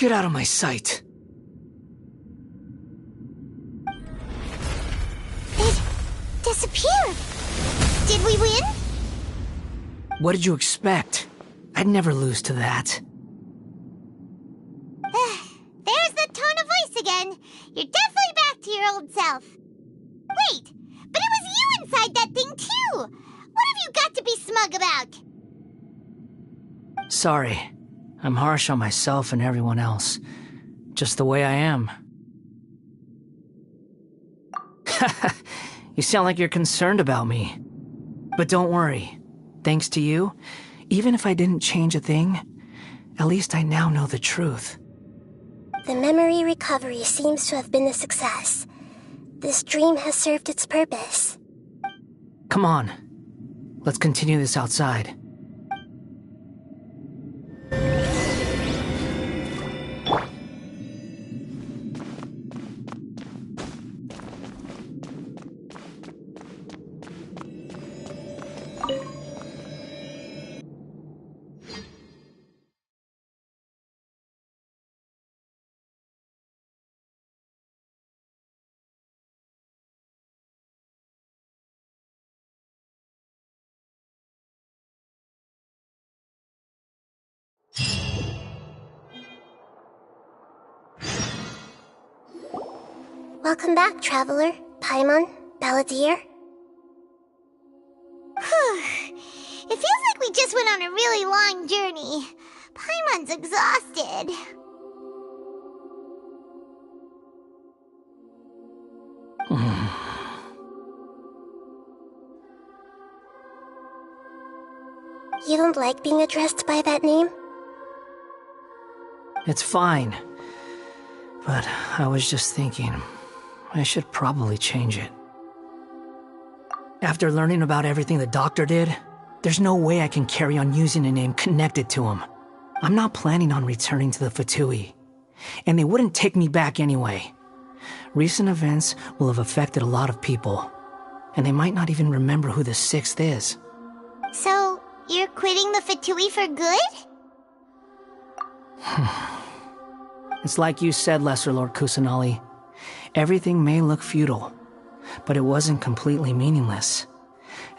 Get out of my sight. It disappeared. Did we win? What did you expect? I'd never lose to that. There's the tone of voice again. You're definitely back to your old self. Wait, but it was you inside that thing too. What have you got to be smug about? Sorry. I'm harsh on myself and everyone else. Just the way I am. You sound like you're concerned about me. But don't worry. Thanks to you, even if I didn't change a thing, at least I now know the truth. The memory recovery seems to have been a success. This dream has served its purpose. Come on. Let's continue this outside. Welcome back, Traveler, Paimon, Balladeer. It feels like we just went on a really long journey. Paimon's exhausted. You don't like being addressed by that name? It's fine. But I was just thinking, I should probably change it. After learning about everything the doctor did, there's no way I can carry on using a name connected to him. I'm not planning on returning to the Fatui, and they wouldn't take me back anyway. Recent events will have affected a lot of people, and they might not even remember who the sixth is. So, you're quitting the Fatui for good? It's like you said, Lesser Lord Kusanali. Everything may look futile, but it wasn't completely meaningless.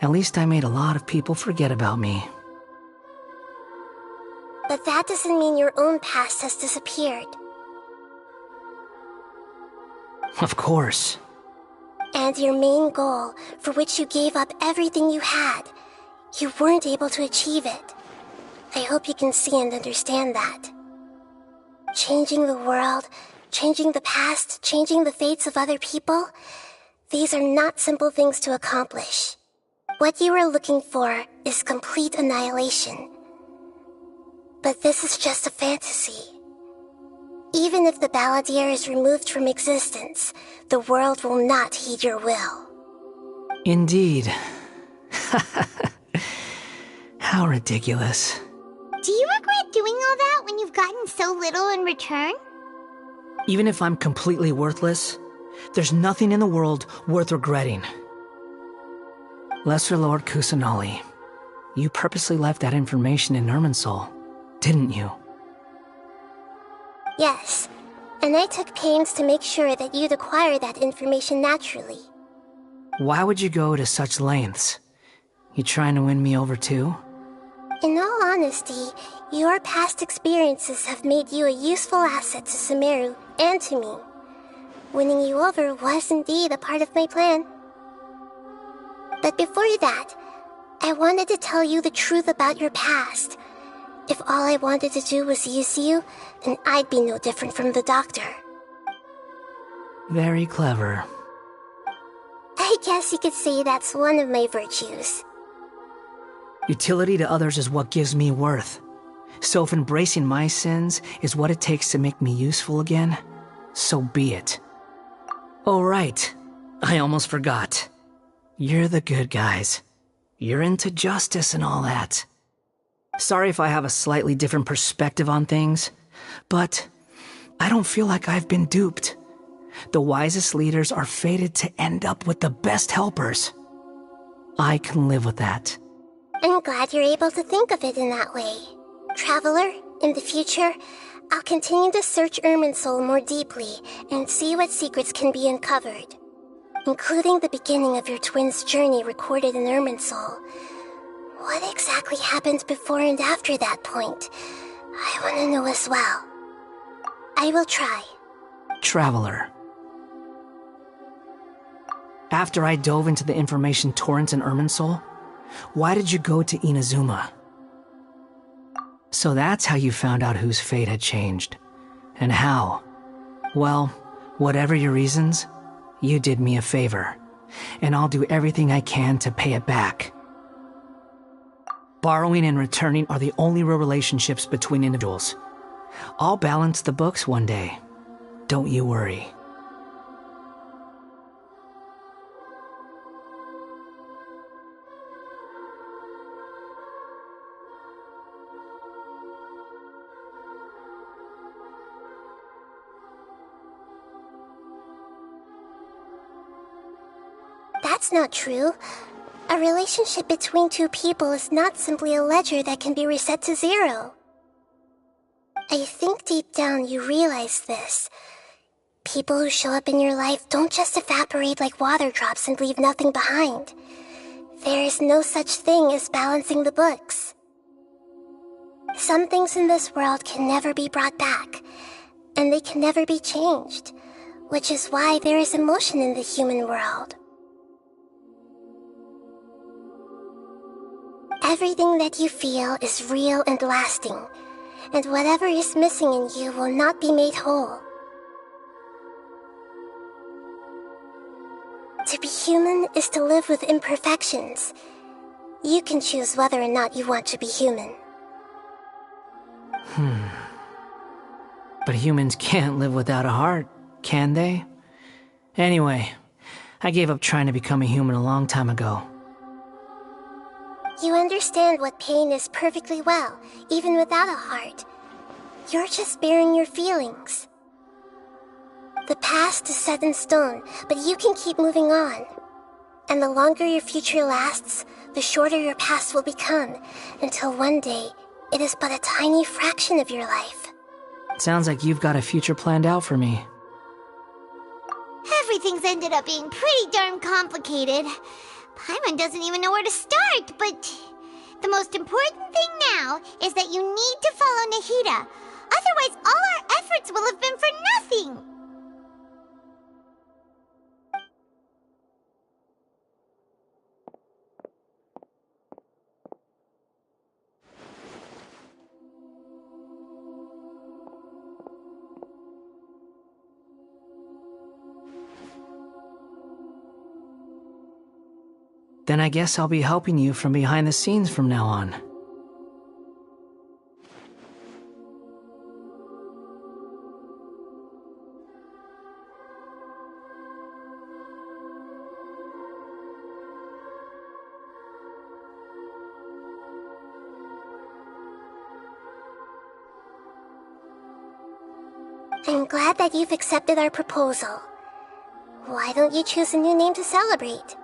At least I made a lot of people forget about me. But that doesn't mean your own past has disappeared. Of course. And your main goal, for which you gave up everything you had, you weren't able to achieve it. I hope you can see and understand that. Changing the world, changing the past, changing the fates of other people, these are not simple things to accomplish. What you are looking for is complete annihilation. But this is just a fantasy. Even if the Balladeer is removed from existence, the world will not heed your will. Indeed. How ridiculous. Do you regret doing all that when you've gotten so little in return? Even if I'm completely worthless, there's nothing in the world worth regretting. Lesser Lord Kusanali, you purposely left that information in Irminsul, didn't you? Yes, and I took pains to make sure that you'd acquire that information naturally. Why would you go to such lengths? You trying to win me over too? In all honesty, your past experiences have made you a useful asset to Sumeru and to me. Winning you over was indeed a part of my plan. But before that, I wanted to tell you the truth about your past. If all I wanted to do was use you, then I'd be no different from the doctor. Very clever. I guess you could say that's one of my virtues. Utility to others is what gives me worth. So if embracing my sins is what it takes to make me useful again, so be it. Oh right, I almost forgot. You're the good guys. You're into justice and all that. Sorry if I have a slightly different perspective on things, but I don't feel like I've been duped. The wisest leaders are fated to end up with the best helpers. I can live with that. I'm glad you're able to think of it in that way. Traveler, in the future, I'll continue to search Irminsul more deeply and see what secrets can be uncovered, including the beginning of your twins' journey recorded in Irminsul. What exactly happened before and after that point? I want to know as well. I will try. Traveler. After I dove into the information torrent in Irminsul, why did you go to Inazuma? So that's how you found out whose fate had changed. And how? Well, whatever your reasons, you did me a favor, and I'll do everything I can to pay it back. Borrowing and returning are the only real relationships between individuals. I'll balance the books one day. Don't you worry. That's not true. A relationship between two people is not simply a ledger that can be reset to zero. I think deep down you realize this. People who show up in your life don't just evaporate like water drops and leave nothing behind. There is no such thing as balancing the books. Some things in this world can never be brought back, and they can never be changed, which is why there is emotion in the human world. Everything that you feel is real and lasting, and whatever is missing in you will not be made whole. To be human is to live with imperfections. You can choose whether or not you want to be human. But humans can't live without a heart, can they? Anyway, I gave up trying to become a human a long time ago. You understand what pain is perfectly well, even without a heart. You're just bearing your feelings. The past is set in stone, but you can keep moving on. And the longer your future lasts, the shorter your past will become, until one day, it is but a tiny fraction of your life. Sounds like you've got a future planned out for me. Everything's ended up being pretty darn complicated. Paimon doesn't even know where to start, but the most important thing now is that you need to follow Nahida. Otherwise, all our efforts will have been for nothing. Then I guess I'll be helping you from behind the scenes from now on. I'm glad that you've accepted our proposal. Why don't you choose a new name to celebrate?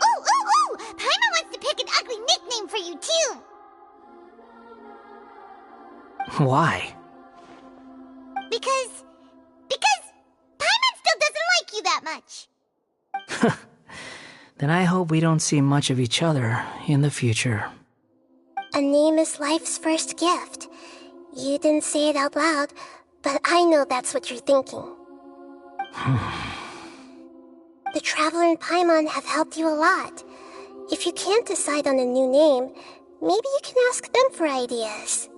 Ooh! Paimon wants to pick an ugly nickname for you, too! Why? Because Paimon still doesn't like you that much. Then I hope we don't see much of each other in the future. A name is life's first gift. You didn't say it out loud, but I know that's what you're thinking. The Traveler and Paimon have helped you a lot. If you can't decide on a new name, maybe you can ask them for ideas.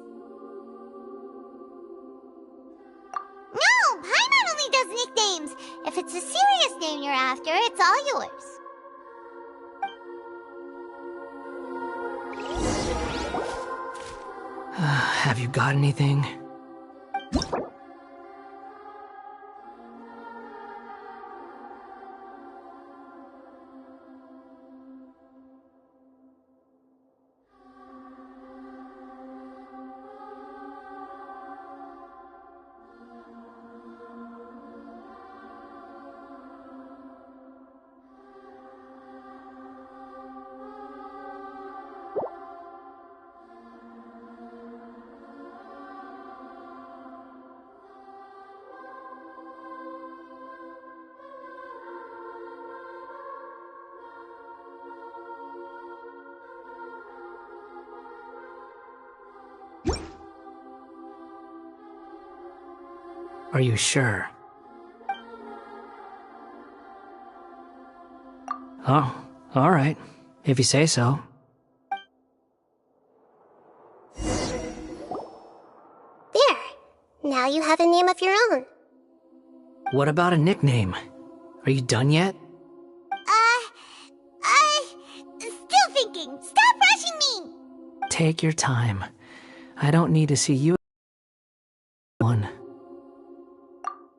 No, Paimon only does nicknames. If it's a serious name you're after, it's all yours. Have you got anything? Are you sure? Oh, alright. If you say so. There. Now you have a name of your own. What about a nickname? Are you done yet? Still thinking. Stop rushing me! Take your time. I don't need to see you.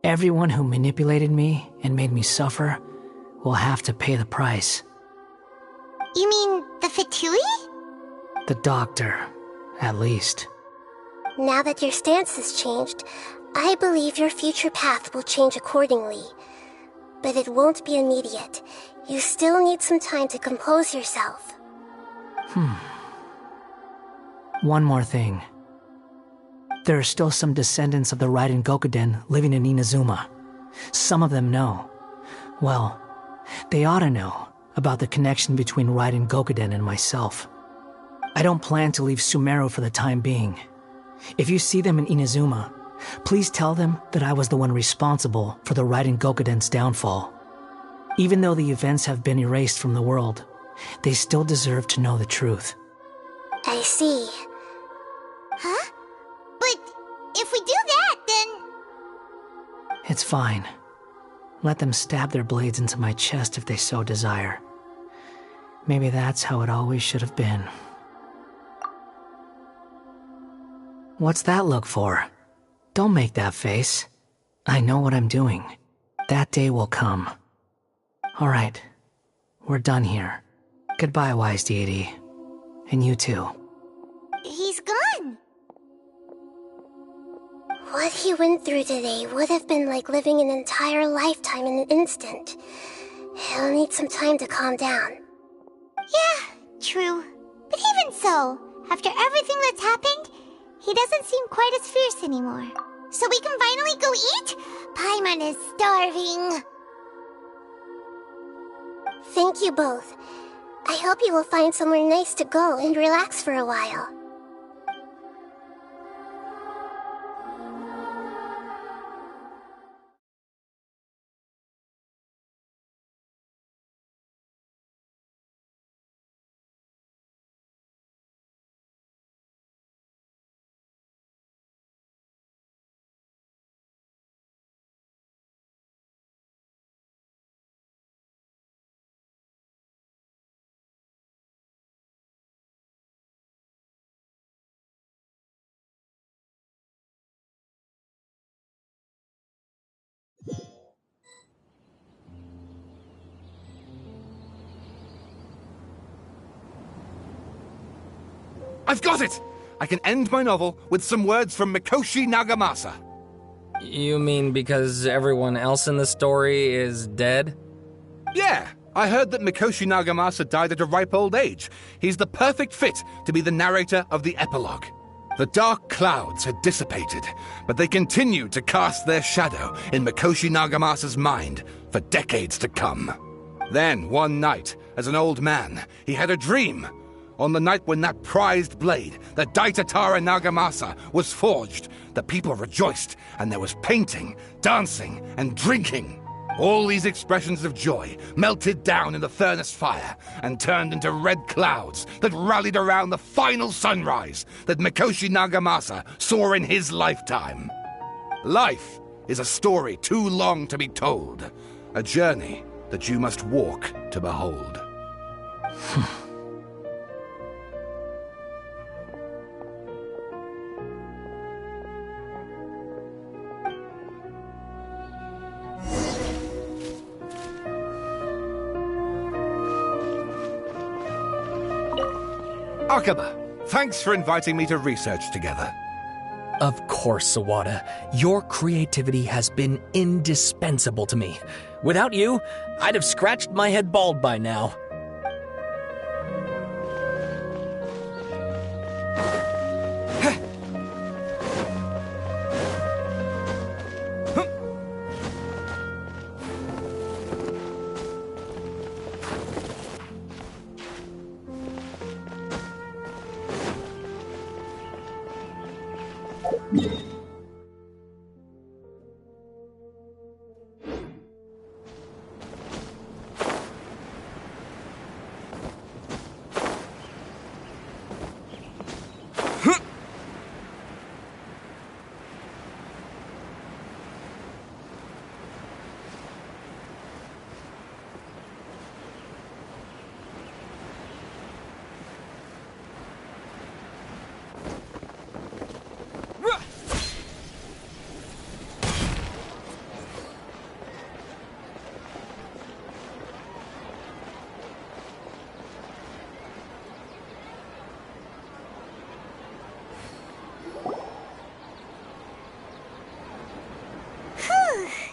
Everyone who manipulated me and made me suffer will have to pay the price. You mean the Fatui? The doctor, at least. Now that your stance has changed, I believe your future path will change accordingly. But it won't be immediate. You still need some time to compose yourself. One more thing. There are still some descendants of the Raiden Gokuden living in Inazuma. Some of them know. Well, they ought to know about the connection between Raiden Gokuden and myself. I don't plan to leave Sumeru for the time being. If you see them in Inazuma, please tell them that I was the one responsible for the Raiden Gokuden's downfall. Even though the events have been erased from the world, they still deserve to know the truth. I see. Huh? But if we do that, then... It's fine. Let them stab their blades into my chest if they so desire. Maybe that's how it always should have been. What's that look for? Don't make that face. I know what I'm doing. That day will come. Alright. We're done here. Goodbye, wise deity. And you too. He's gone. What he went through today would have been like living an entire lifetime in an instant. He'll need some time to calm down. Yeah, true. But even so, after everything that's happened, he doesn't seem quite as fierce anymore. So we can finally go eat? Paimon is starving. Thank you both. I hope you will find somewhere nice to go and relax for a while. I've got it! I can end my novel with some words from Mikoshi Nagamasa. You mean because everyone else in the story is dead? Yeah, I heard that Mikoshi Nagamasa died at a ripe old age. He's the perfect fit to be the narrator of the epilogue. The dark clouds had dissipated, but they continued to cast their shadow in Mikoshi Nagamasa's mind for decades to come. Then, one night, as an old man, he had a dream. On the night when that prized blade, the Daitatara Nagamasa, was forged, the people rejoiced, and there was painting, dancing, and drinking. All these expressions of joy melted down in the furnace fire and turned into red clouds that rallied around the final sunrise that Mikoshi Nagamasa saw in his lifetime. Life is a story too long to be told, a journey that you must walk to behold. Akaba, thanks for inviting me to research together. Of course, Sawada. Your creativity has been indispensable to me. Without you, I'd have scratched my head bald by now.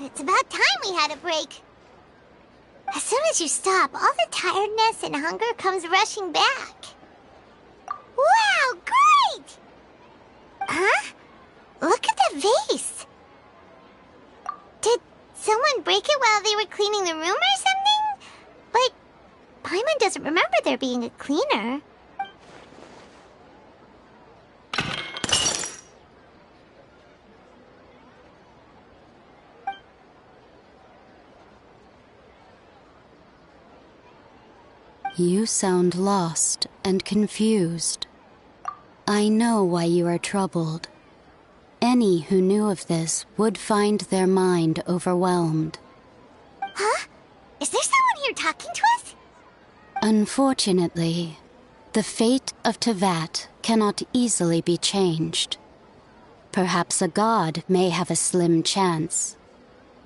It's about time we had a break. As soon as you stop, all the tiredness and hunger comes rushing back. Wow, great! Huh? Look at the vase. Did someone break it while they were cleaning the room or something? But Paimon doesn't remember there being a cleaner. You sound lost and confused. I know why you are troubled. Any who knew of this would find their mind overwhelmed. Huh? Is there someone here talking to us? Unfortunately, the fate of Tevat cannot easily be changed. Perhaps a god may have a slim chance,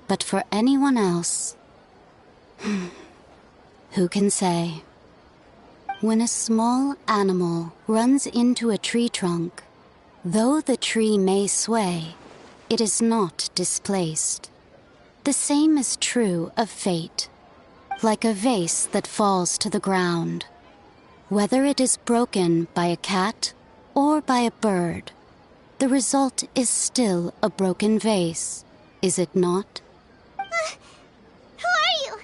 but for anyone else, who can say? When a small animal runs into a tree trunk, though the tree may sway, it is not displaced. The same is true of fate, like a vase that falls to the ground. Whether it is broken by a cat or by a bird, the result is still a broken vase, is it not? Who are you?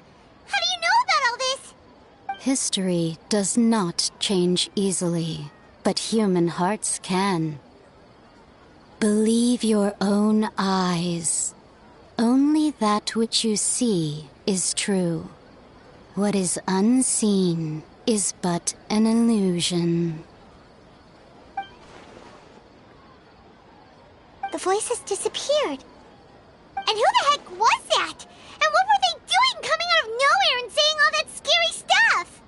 How do you know about all this? History does not change easily, but human hearts can. Believe your own eyes. Only that which you see is true. What is unseen is but an illusion. The voices disappeared. And who the heck was that? And what were they doing coming out of nowhere and saying all that scary stuff?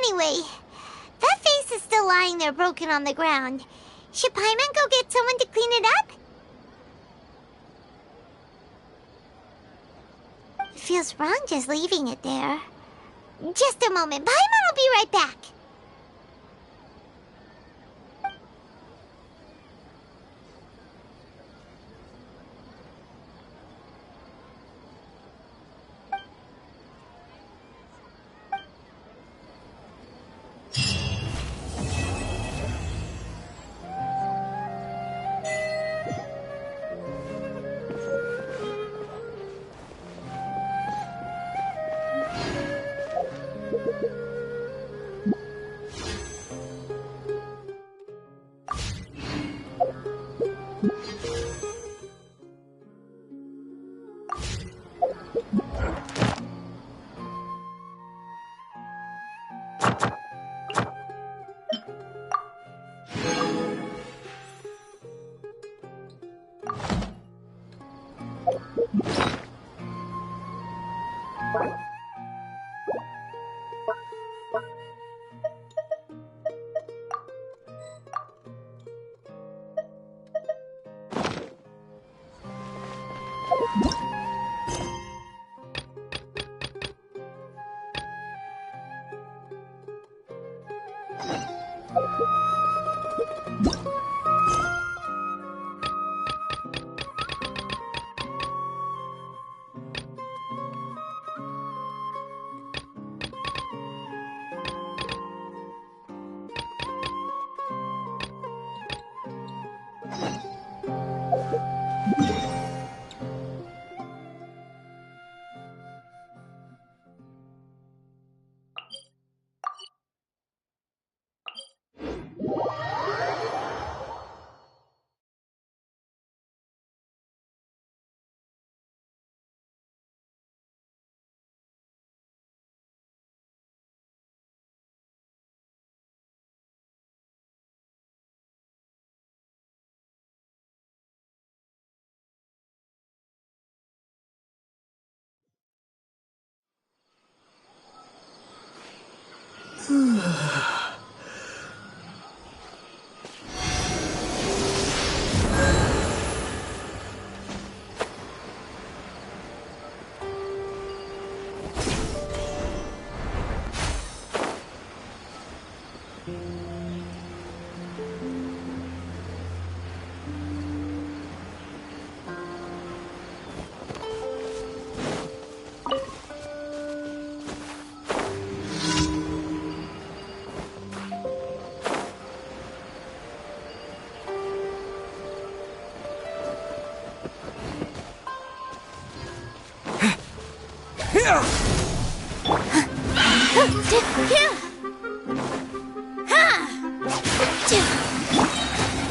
Anyway, that vase is still lying there broken on the ground. Should Paimon go get someone to clean it up? It feels wrong just leaving it there. Just a moment. Paimon will be right back.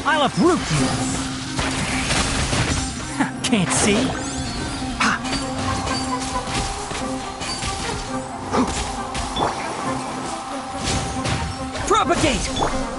I'll uproot you! Can't see? Propagate!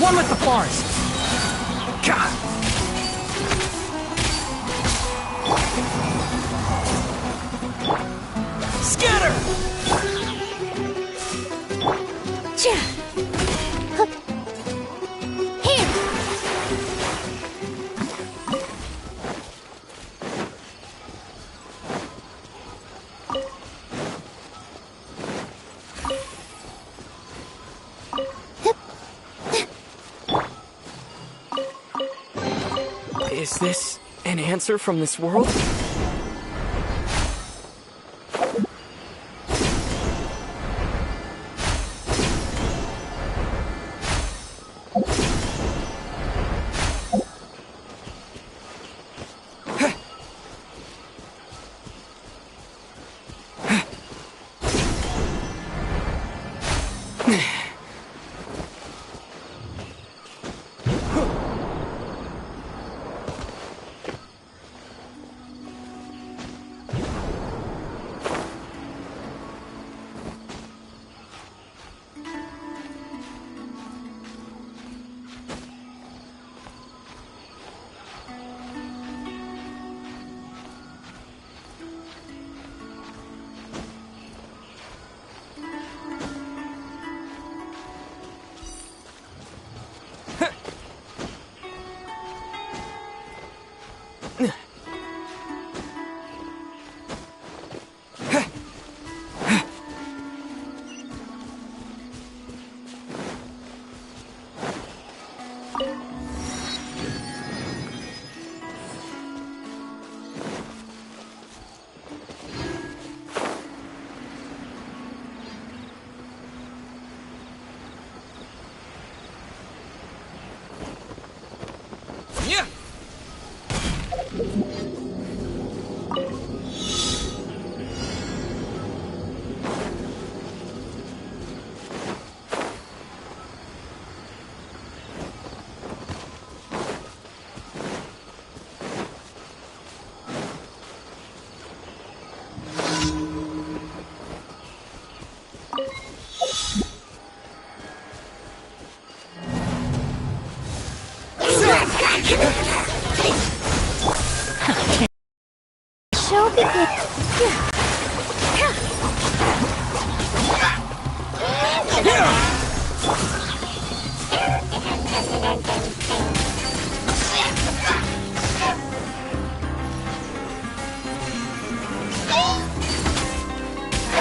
One with the forest! God. Scatter! Here! Is this an answer from this world? She'll be good.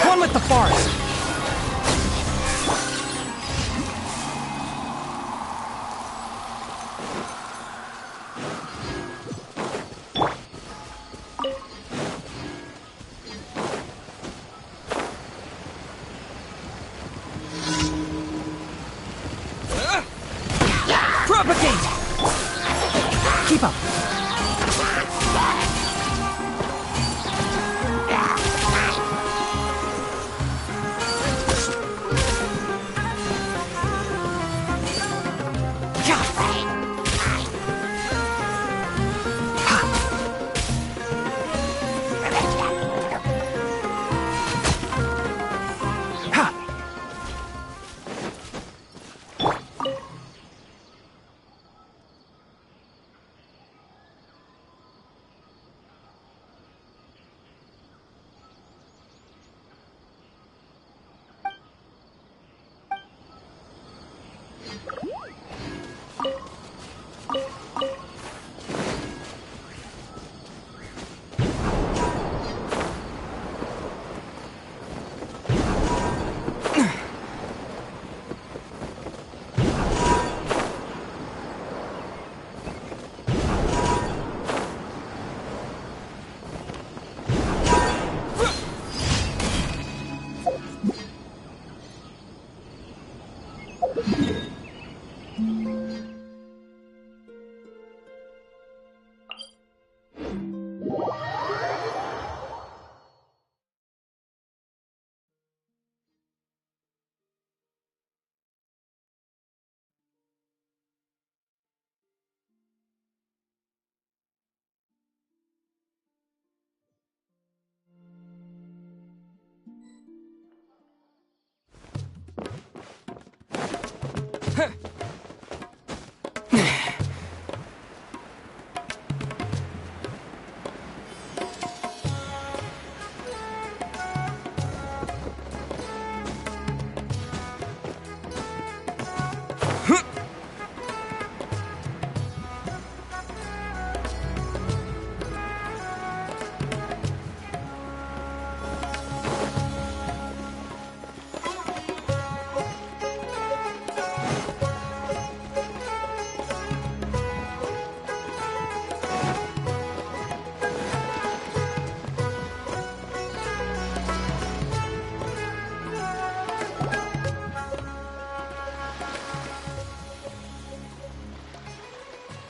One with the forest! Propagate! Keep up!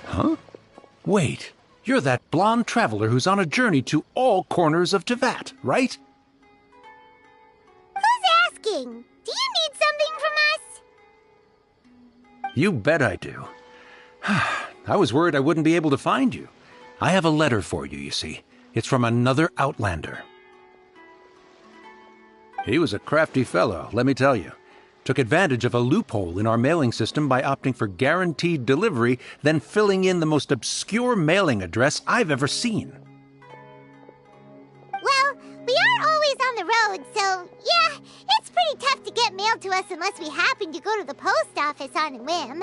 Huh? Wait, you're that blonde traveler who's on a journey to all corners of Teyvat, right? Who's asking? Do you need something from us? You bet I do. I was worried I wouldn't be able to find you. I have a letter for you, you see. It's from another Outlander. He was a crafty fellow, let me tell you. Took advantage of a loophole in our mailing system by opting for guaranteed delivery, then filling in the most obscure mailing address I've ever seen. Well, we are always on the road, so yeah, it's pretty tough to get mail to us unless we happen to go to the post office on a whim.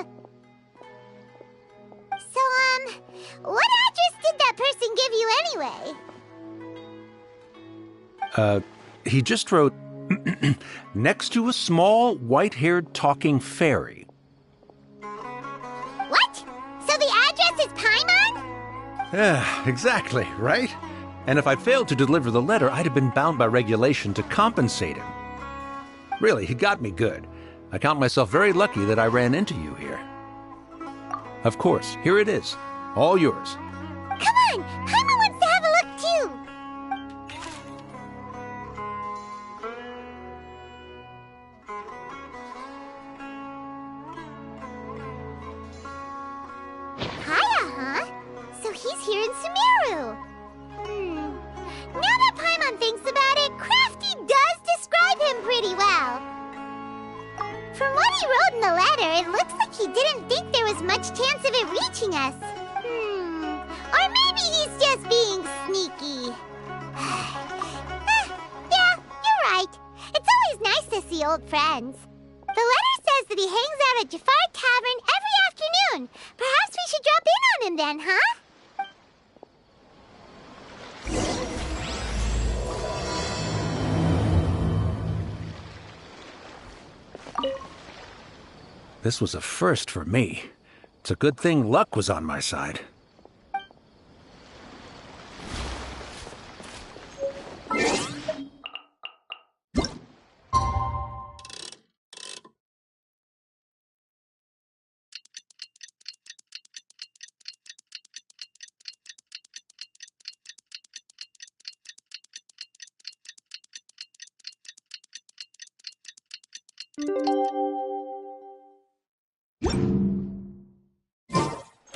So, what address did that person give you anyway? He just wrote, next to a small, white-haired talking fairy. What? So the address is Paimon? Yeah, exactly, right? And if I failed to deliver the letter, I'd have been bound by regulation to compensate him. Really, he got me good. I count myself very lucky that I ran into you here. Of course, here it is. All yours. Come on! Paimon wants to have a look, too! HAHAHAAH? So he's here in Sumeru. Now that Paimon thinks about it, Crafty does describe him pretty well. From what he wrote in the letter, it looks like he didn't think there was much chance of it reaching us. always nice to see old friends. The letter says that he hangs out at Jafar Tavern every afternoon. Perhaps we should drop in on him then, huh? This was a first for me. It's a good thing luck was on my side.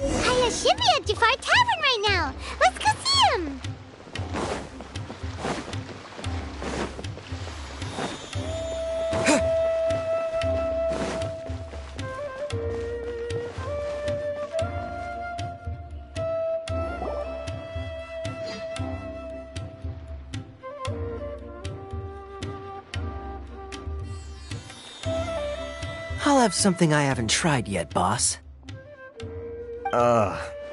Hiya should be at Jafar Tavern right now. Let's go see him. I'll have something I haven't tried yet, boss.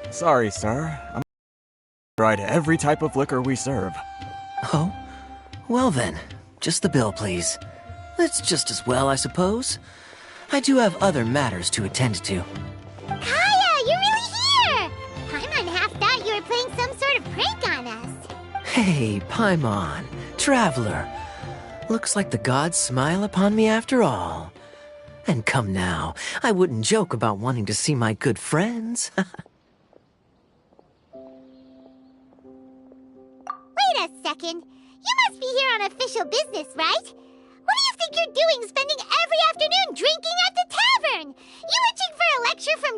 Sorry, sir. I'm tried every type of liquor we serve. Oh? Well then, just the bill, please. That's just as well, I suppose. I do have other matters to attend to. Hiya, you're really here! Paimon half thought you were playing some sort of prank on us. Hey, Paimon, traveler. Looks like the gods smile upon me after all. And come now, I wouldn't joke about wanting to see my good friends. Wait a second. You must be here on official business, right? What do you think you're doing spending every afternoon drinking at the tavern? You itching for a lecture from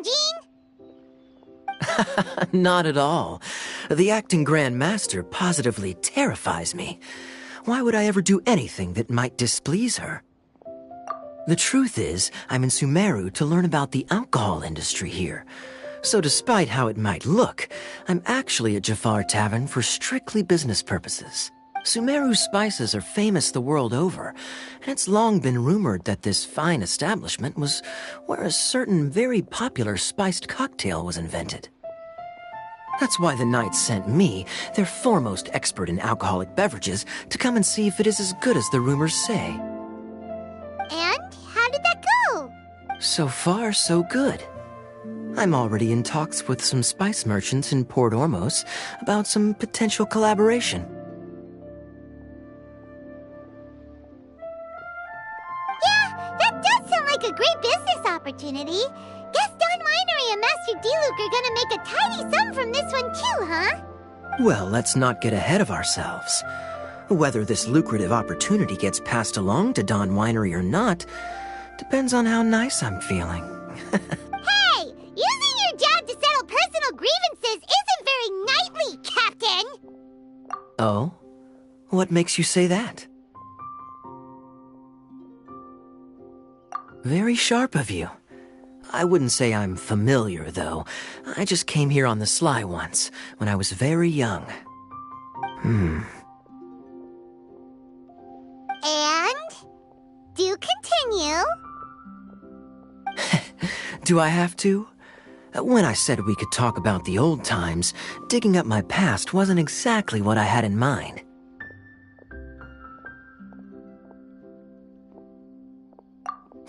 Jean? Not at all. The acting Grand Master positively terrifies me. Why would I ever do anything that might displease her? The truth is, I'm in Sumeru to learn about the alcohol industry here. So despite how it might look, I'm actually at Jafar Tavern for strictly business purposes. Sumeru spices are famous the world over, and it's long been rumored that this fine establishment was where a certain very popular spiced cocktail was invented. That's why the knights sent me, their foremost expert in alcoholic beverages, to come and see if it is as good as the rumors say. And how did that go? So far, so good. I'm already in talks with some spice merchants in Port Ormos about some potential collaboration. Yeah, that does sound like a great business opportunity. Guess Don Winery and Master D-Luke are gonna make a tidy sum from this one too, huh? Well, let's not get ahead of ourselves. Whether this lucrative opportunity gets passed along to Don Winery or not depends on how nice I'm feeling. Hey! Using your job to settle personal grievances isn't very knightly, Captain! Oh? What makes you say that? Very sharp of you. I wouldn't say I'm familiar, though. I just came here on the sly once, when I was very young. And? Do continue. Do I have to? When I said we could talk about the old times, digging up my past wasn't exactly what I had in mind.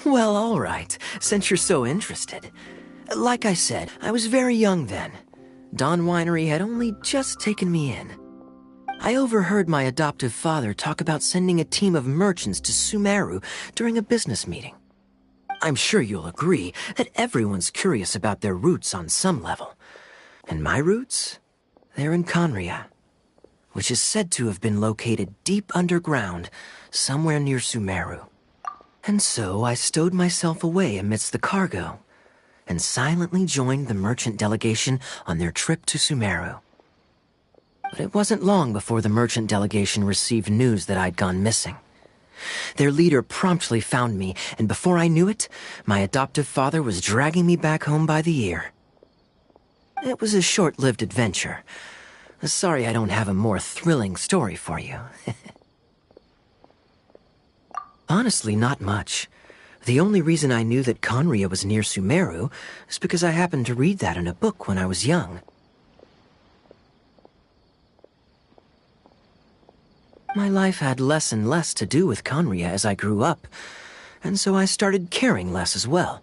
Well, all right, since you're so interested. Like I said, I was very young then. Don Winery had only just taken me in. I overheard my adoptive father talk about sending a team of merchants to Sumeru during a business meeting. I'm sure you'll agree that everyone's curious about their roots on some level. And my roots? They're in Conria, which is said to have been located deep underground, somewhere near Sumeru. And so I stowed myself away amidst the cargo, and silently joined the merchant delegation on their trip to Sumeru. But it wasn't long before the merchant delegation received news that I'd gone missing. Their leader promptly found me, and before I knew it, my adoptive father was dragging me back home by the ear. It was a short-lived adventure. Sorry I don't have a more thrilling story for you. Honestly, not much. The only reason I knew that Conria was near Sumeru is because I happened to read that in a book when I was young. My life had less and less to do with Conria as I grew up, and so I started caring less as well.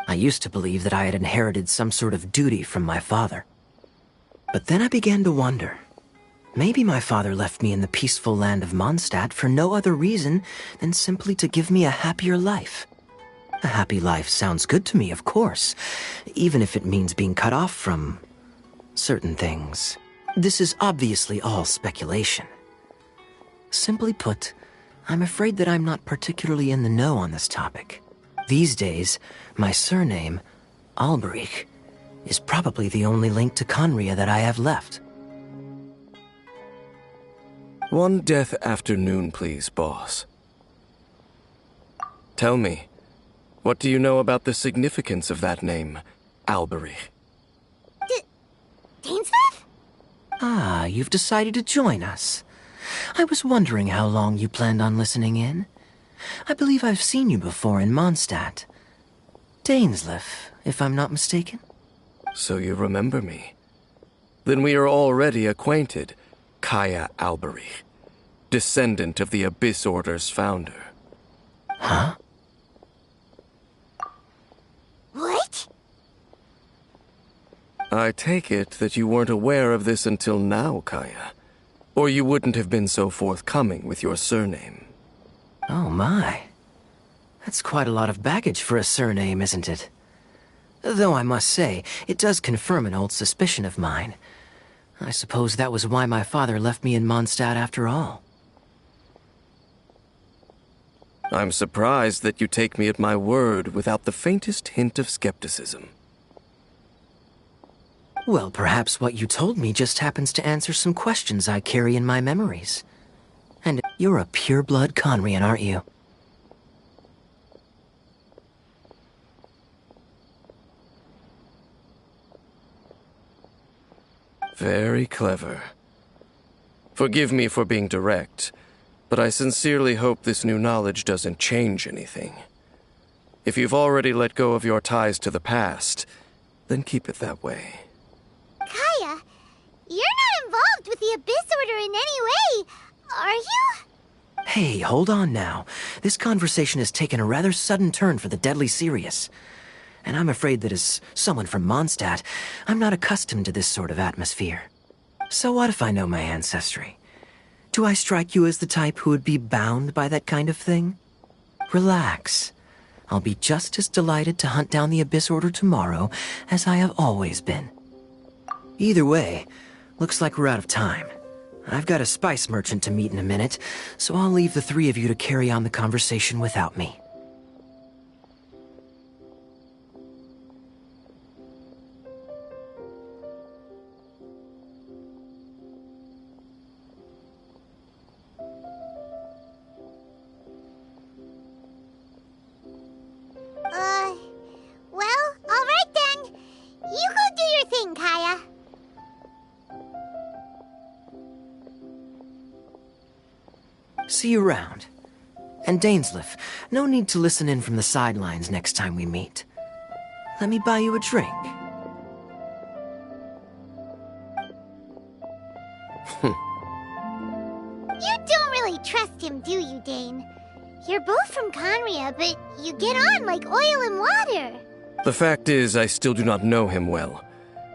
I used to believe that I had inherited some sort of duty from my father. But then I began to wonder. Maybe my father left me in the peaceful land of Mondstadt for no other reason than simply to give me a happier life. A happy life sounds good to me, of course, even if it means being cut off from certain things. This is obviously all speculation. Simply put, I'm afraid that I'm not particularly in the know on this topic. These days, my surname, Alberich, is probably the only link to Conria that I have left. One death afternoon, please, boss. Tell me, what do you know about the significance of that name, Alberich? Dainsmith? Ah, you've decided to join us. I was wondering how long you planned on listening in. I believe I've seen you before in Mondstadt. Dainsleif, if I'm not mistaken. So you remember me. Then we are already acquainted, Kaya Alberich, descendant of the Abyss Order's founder. Huh? What? I take it that you weren't aware of this until now, Kaya. Or you wouldn't have been so forthcoming with your surname. Oh my. That's quite a lot of baggage for a surname, isn't it? Though I must say, it does confirm an old suspicion of mine. I suppose that was why my father left me in Mondstadt after all. I'm surprised that you take me at my word without the faintest hint of skepticism. Well, perhaps what you told me just happens to answer some questions I carry in my memories. And you're a pure-blood Conrian, aren't you? Very clever. Forgive me for being direct, but I sincerely hope this new knowledge doesn't change anything. If you've already let go of your ties to the past, then keep it that way. Kaya, you're not involved with the Abyss Order in any way, are you? Hey, hold on now. This conversation has taken a rather sudden turn for the deadly serious. And I'm afraid that as someone from Mondstadt, I'm not accustomed to this sort of atmosphere. So what if I know my ancestry? Do I strike you as the type who would be bound by that kind of thing? Relax. I'll be just as delighted to hunt down the Abyss Order tomorrow as I have always been. Either way, looks like we're out of time. I've got a spice merchant to meet in a minute, so I'll leave the three of you to carry on the conversation without me. Well, alright then. You go do your thing, Kaya. See you around. And Dainsleif, no need to listen in from the sidelines next time we meet. Let me buy you a drink. You don't really trust him, do you, Dane? You're both from Conria, but you get on like oil and water. The fact is, I still do not know him well.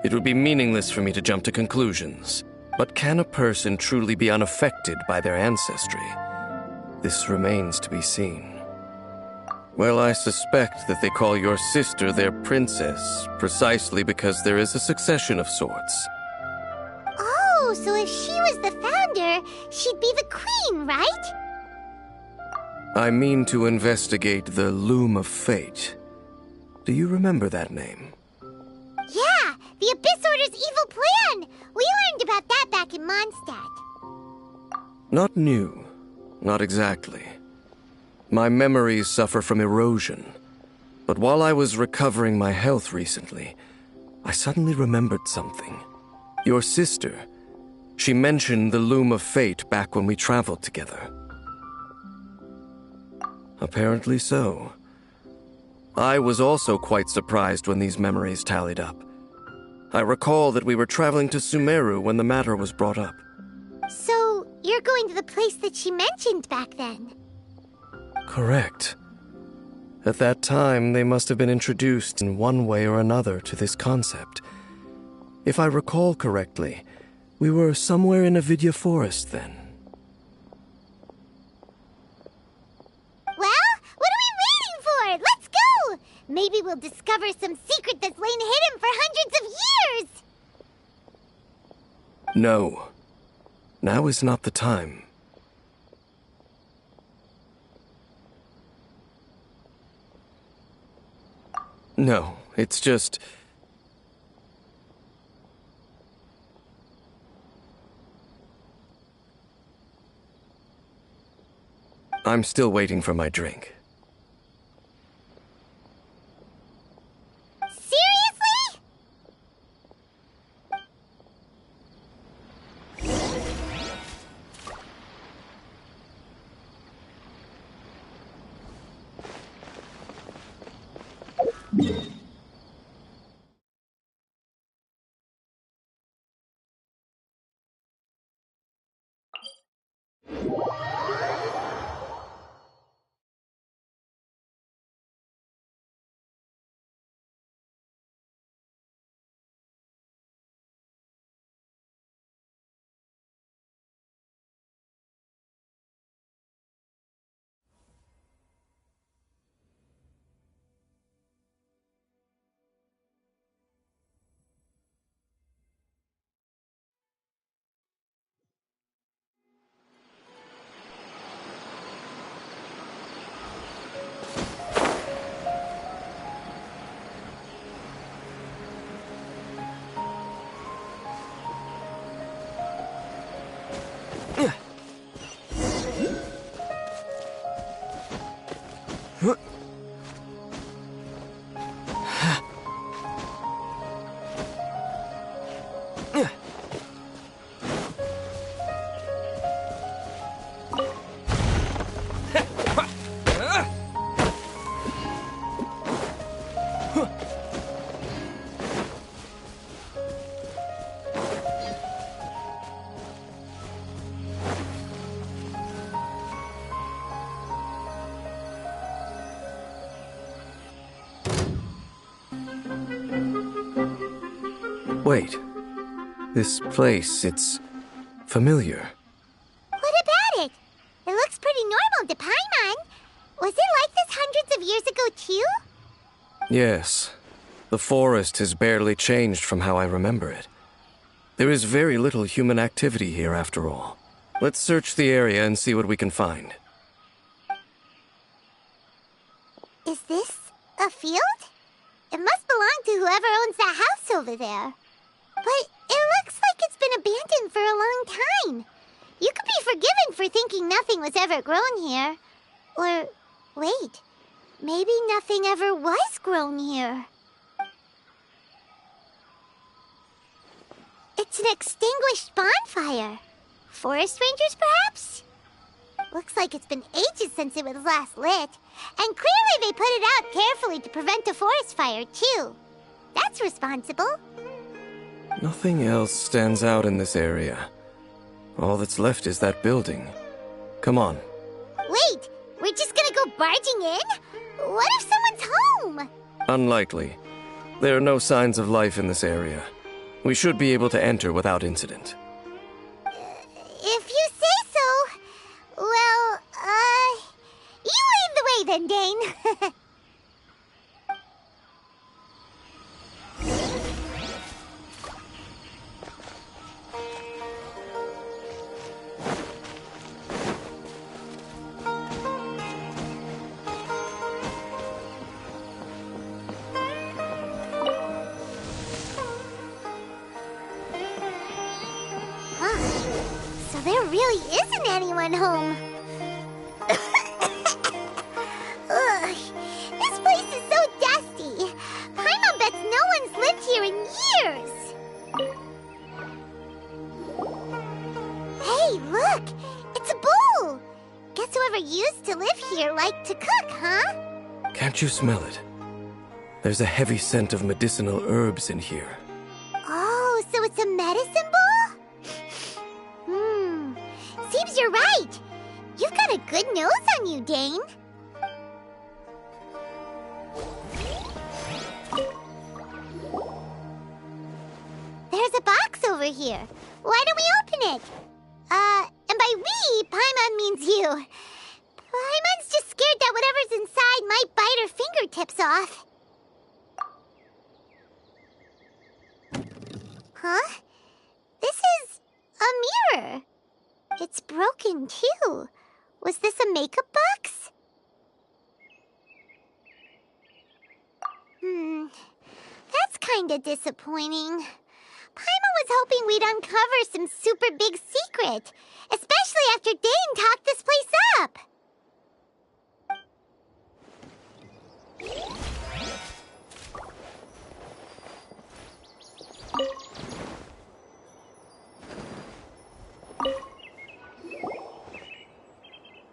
It would be meaningless for me to jump to conclusions. But can a person truly be unaffected by their ancestry? This remains to be seen. Well, I suspect that they call your sister their princess, precisely because there is a succession of sorts. Oh, so if she was the founder, she'd be the queen, right? I mean to investigate the Loom of Fate. Do you remember that name? Yeah, the Abyss Order's evil plan! We learned about that back in Mondstadt. Not new. Not exactly. My memories suffer from erosion. But while I was recovering my health recently, I suddenly remembered something. Your sister. She mentioned the Loom of Fate back when we traveled together. Apparently so. I was also quite surprised when these memories tallied up. I recall that we were traveling to Sumeru when the matter was brought up. So, you're going to the place that she mentioned back then? Correct. At that time, they must have been introduced in one way or another to this concept. If I recall correctly, we were somewhere in a Vidya forest then. Well, what are we waiting for? Let's go! Maybe we'll discover some secret that's lain hidden for hundreds of years! No. Now is not the time. No, it's just... I'm still waiting for my drink. Seriously? Wait. This place, it's familiar. What about it? It looks pretty normal to Paimon. Was it like this hundreds of years ago, too? Yes. The forest has barely changed from how I remember it. There is very little human activity here, after all. Let's search the area and see what we can find. Is this a field? It must belong to whoever owns that house over there. But it looks like it's been abandoned for a long time. You could be forgiven for thinking nothing was ever grown here. Or, wait, maybe nothing ever was grown here. It's an extinguished bonfire. Forest rangers, perhaps? Looks like it's been ages since it was last lit. And clearly they put it out carefully to prevent a forest fire, too. That's responsible. Nothing else stands out in this area. All that's left is that building. Come on. Wait, we're just gonna go barging in? What if someone's home? Unlikely. There are no signs of life in this area. We should be able to enter without incident. If you say so. Well, you lead the way then, Dane. So there really isn't anyone home. Ugh, this place is so monsters! Hey, look! It's a bull! Guess whoever used to live here liked to cook, huh? Can't you smell it? There's a heavy scent of medicinal herbs in here. Oh, so it's a medicine bull? Seems you're right. You've got a good nose on you, Dane. There's a box over here. Why don't we open it? And by we, Paimon means you. Paimon's just scared that whatever's inside might bite her fingertips off. Huh? This is a mirror. It's broken, too. Was this a makeup box? That's kinda disappointing. Paimon was hoping we'd uncover some super big secret, especially after Dane talked this place up.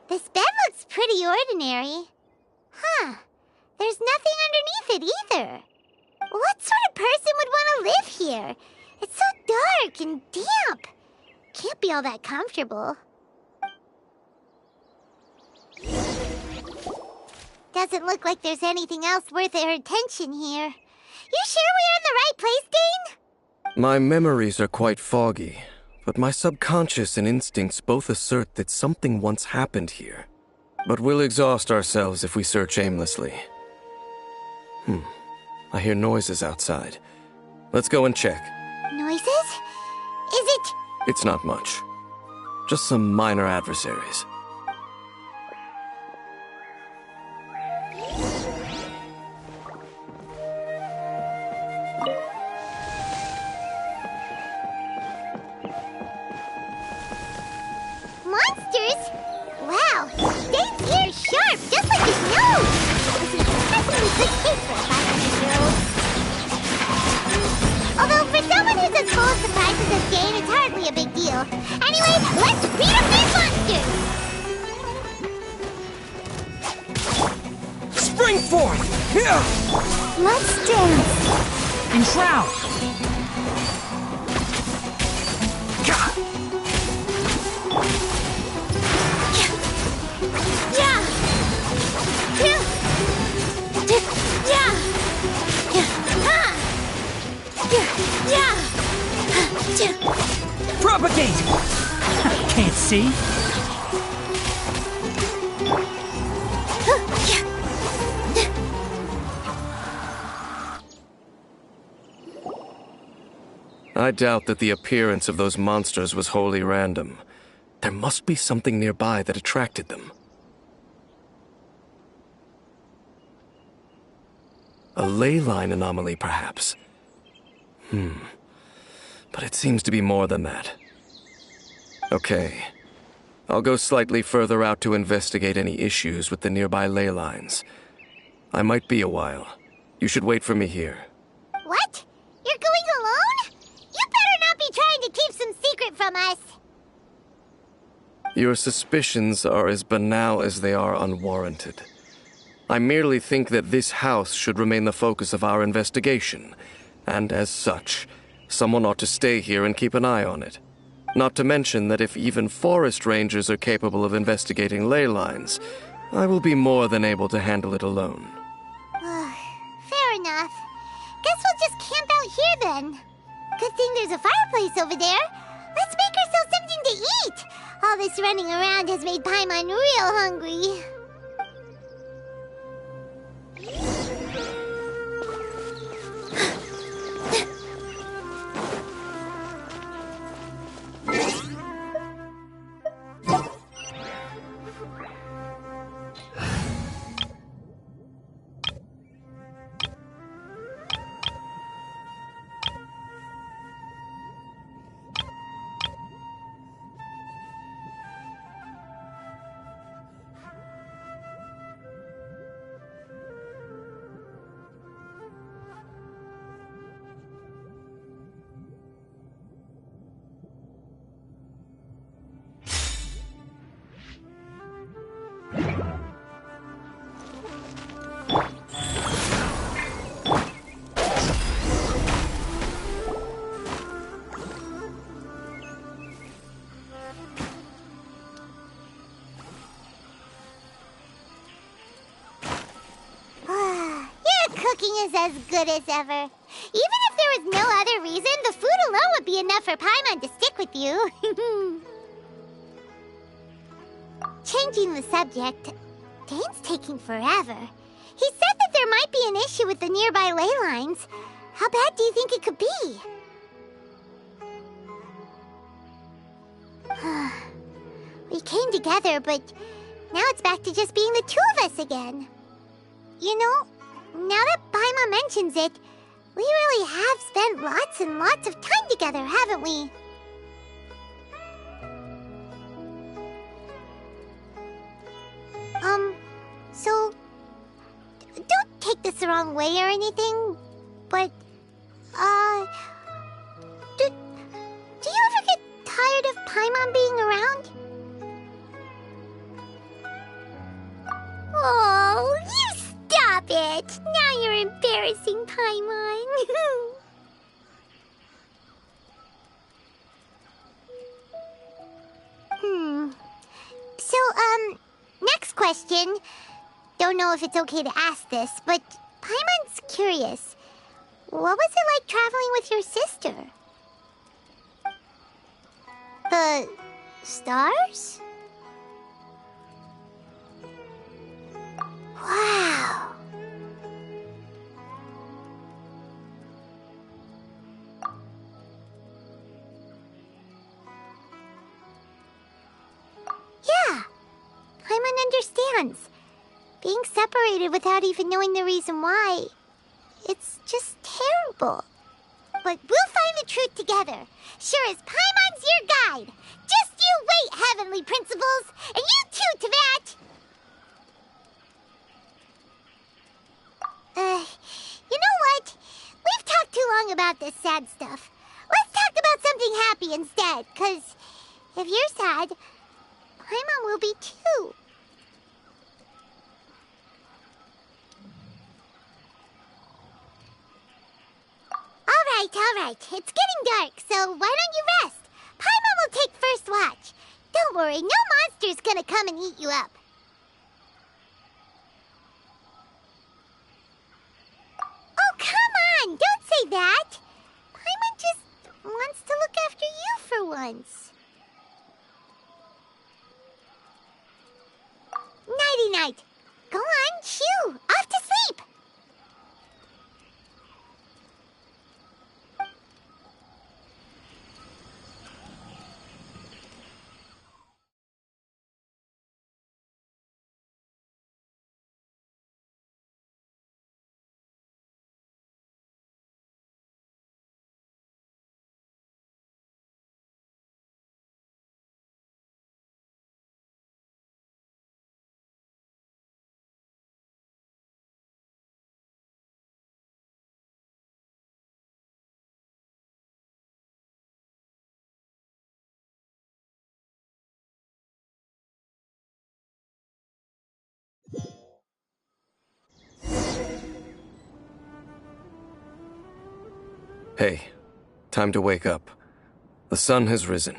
This bed looks pretty ordinary. Huh. There's nothing underneath it either. What sort of person would want to live here? It's so dark and damp. Can't be all that comfortable. Doesn't look like there's anything else worth our attention here. You sure we're in the right place, Dane? My memories are quite foggy, but my subconscious and instincts both assert that something once happened here. But we'll exhaust ourselves if we search aimlessly. I hear noises outside. Let's go and check. Noises? Is it... It's not much. Just some minor adversaries. Monsters? Wow, Dane's ear is sharp, just like his nose! This is definitely good taste for a 500-year-old. Although for someone who's as full of surprises as Dane, it's hardly a big deal. Anyway, let's beat up these monsters! Spring forth! Here! Let's dance! Enshroud! Propagate! Can't see. I doubt that the appearance of those monsters was wholly random. There must be something nearby that attracted them. A ley line anomaly, perhaps. But it seems to be more than that. Okay. I'll go slightly further out to investigate any issues with the nearby ley lines. I might be a while. You should wait for me here. What? You're going alone? You better not be trying to keep some secret from us. Your suspicions are as banal as they are unwarranted. I merely think that this house should remain the focus of our investigation, and as such, someone ought to stay here and keep an eye on it. Not to mention that if even forest rangers are capable of investigating ley lines, I will be more than able to handle it alone. Fair enough. Guess we'll just camp out here then. Good thing there's a fireplace over there. Let's make ourselves something to eat. All this running around has made Paimon real hungry. cooking is as good as ever. Even if there was no other reason, the food alone would be enough for Paimon to stick with you. Changing the subject, Dane's taking forever. He said that there might be an issue with the nearby ley lines. How bad do you think it could be? We came together, but now it's back to just being the two of us again. You know, now that Paimon mentions it, we really have spent lots and lots of time together, haven't we? So, don't take this the wrong way or anything, but, do you ever get tired of Paimon being around? Oh, you stop it! Now you're embarrassing Paimon. So, next question. Don't know if it's okay to ask this, but Paimon's curious. What was it like traveling with your sister? The stars? Wow. Yeah, Paimon understands. Being separated without even knowing the reason why, it's just terrible. But we'll find the truth together. Sure as Paimon's your guide. Just you wait, Heavenly Principles, and you too, Teyvat. You know what? We've talked too long about this sad stuff. Let's talk about something happy instead, 'cause if you're sad, Paimon will be too. All right. It's getting dark, so why don't you rest? Paimon will take first watch. Don't worry, no monster's gonna come and eat you up. Oh, come on! Don't say that! Paimon just wants to look after you for once. Nighty-night. Go on, shoo! Off to sleep! Hey, time to wake up. The sun has risen.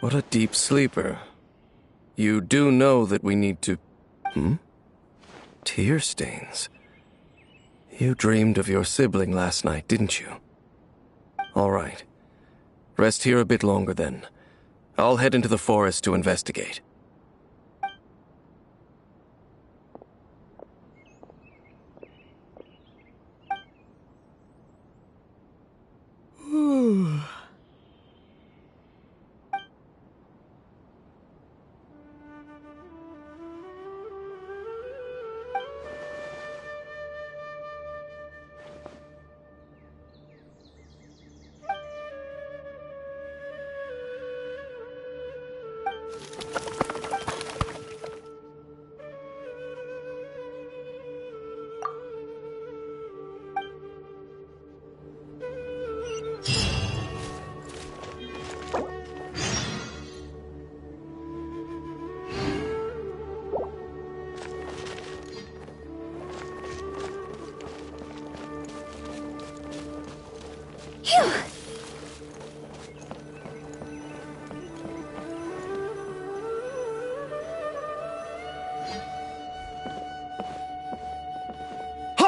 What a deep sleeper. You do know that we need to... Tear stains. You dreamed of your sibling last night, didn't you? All right. Rest here a bit longer then. I'll head into the forest to investigate.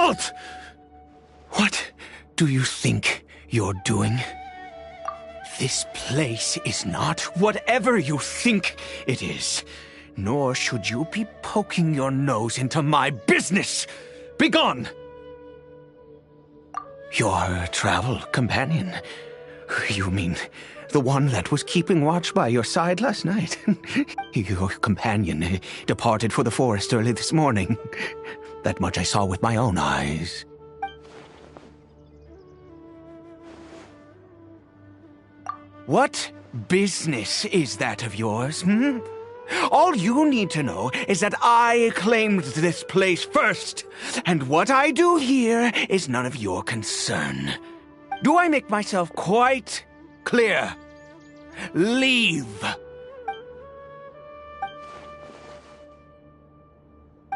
Halt! What do you think you're doing? This place is not whatever you think it is. Nor should you be poking your nose into my business. Begone! Your travel companion. You mean the one that was keeping watch by your side last night? Your companion departed for the forest early this morning. That much I saw with my own eyes. What business is that of yours, hmm? All you need to know is that I claimed this place first, and what I do here is none of your concern. Do I make myself quite clear? Leave.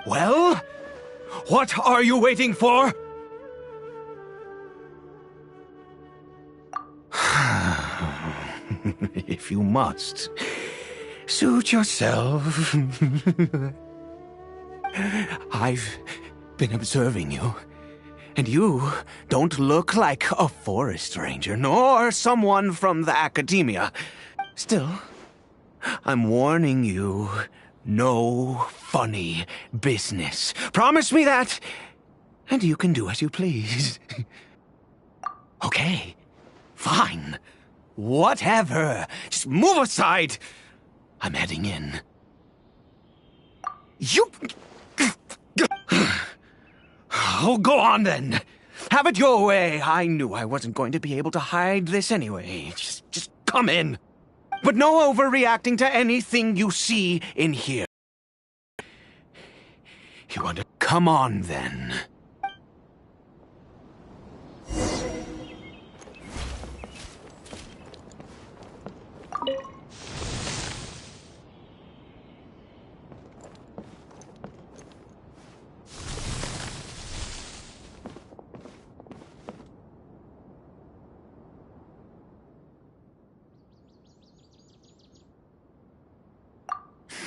Well, what are you waiting for? If you must, suit yourself. I've been observing you, and you don't look like a forest ranger, nor someone from the academia. Still, I'm warning you, no funny business. Promise me that, and you can do as you please. Okay, fine. Whatever. Just move aside. I'm heading in. You... Oh, go on then. Have it your way. I knew I wasn't going to be able to hide this anyway. Just come in. But no overreacting to anything you see in here. You want to come on then?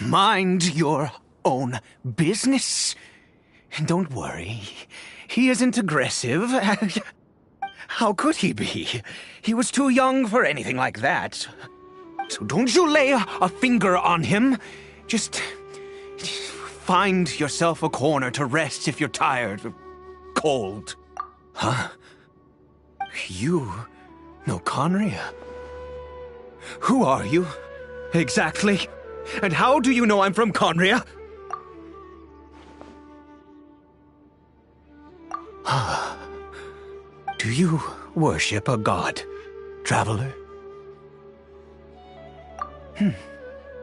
Mind your own business. Don't worry. He isn't aggressive. How could he be? He was too young for anything like that. So don't you lay a finger on him. Just find yourself a corner to rest if you're tired or cold. Huh? You know Conria? Who are you? Exactly. And how do you know I'm from Conria? Do you worship a god, traveler?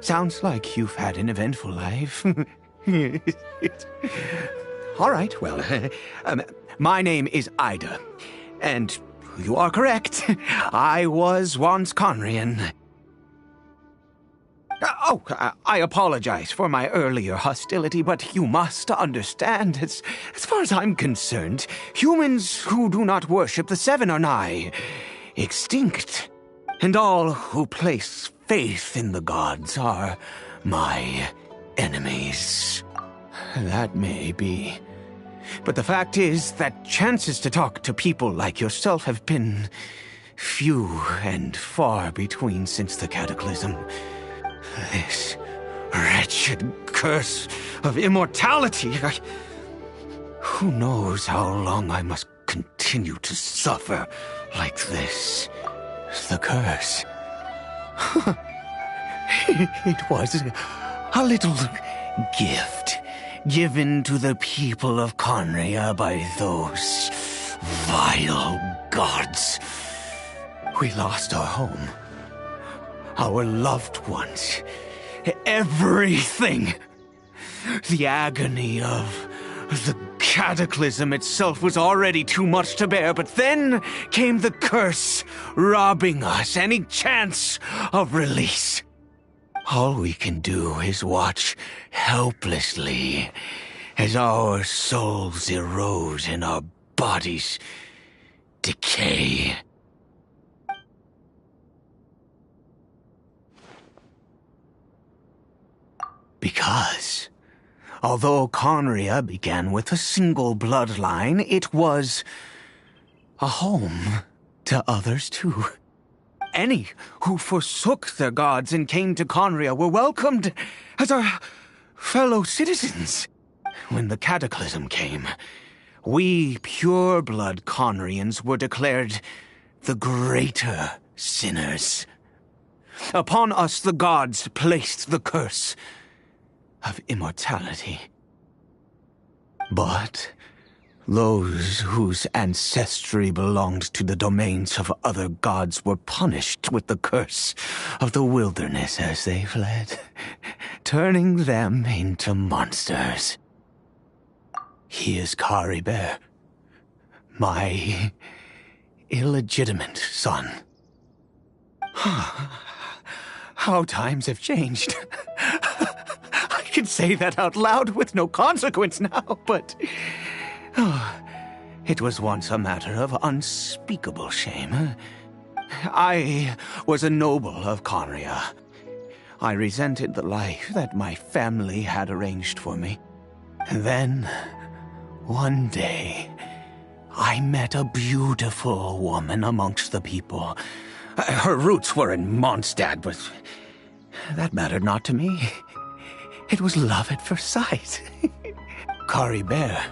Sounds like you've had an eventful life. All right, well, my name is Ida, and you are correct. I was once Conrian. I apologize for my earlier hostility, but you must understand, as far as I'm concerned, humans who do not worship the Seven are nigh extinct. And all who place faith in the gods are my enemies. That may be. But the fact is that chances to talk to people like yourself have been few and far between since the cataclysm. This wretched curse of immortality. Who knows how long I must continue to suffer like this? The curse. It was a little gift given to the people of Conria by those vile gods. We lost our home. Our loved ones, everything. The agony of the cataclysm itself was already too much to bear, but then came the curse, robbing us any chance of release. All we can do is watch helplessly as our souls erode and our bodies decay. Because Although Conria began with a single bloodline, it was a home to others too. Any who forsook their gods and came to Conria were welcomed as our fellow citizens. When the cataclysm came, we pure-blood Conrians were declared the greater sinners. Upon us the gods placed the curse of immortality. But those whose ancestry belonged to the domains of other gods were punished with the curse of the wilderness as they fled, turning them into monsters. He is Kari Bear, my illegitimate son. How times have changed. I can say that out loud with no consequence now, but it was once a matter of unspeakable shame. I was a noble of Conria. I resented the life that my family had arranged for me. And then, one day, I met a beautiful woman amongst the people. Her roots were in Mondstadt, but that mattered not to me. It was love at first sight. Kari Bear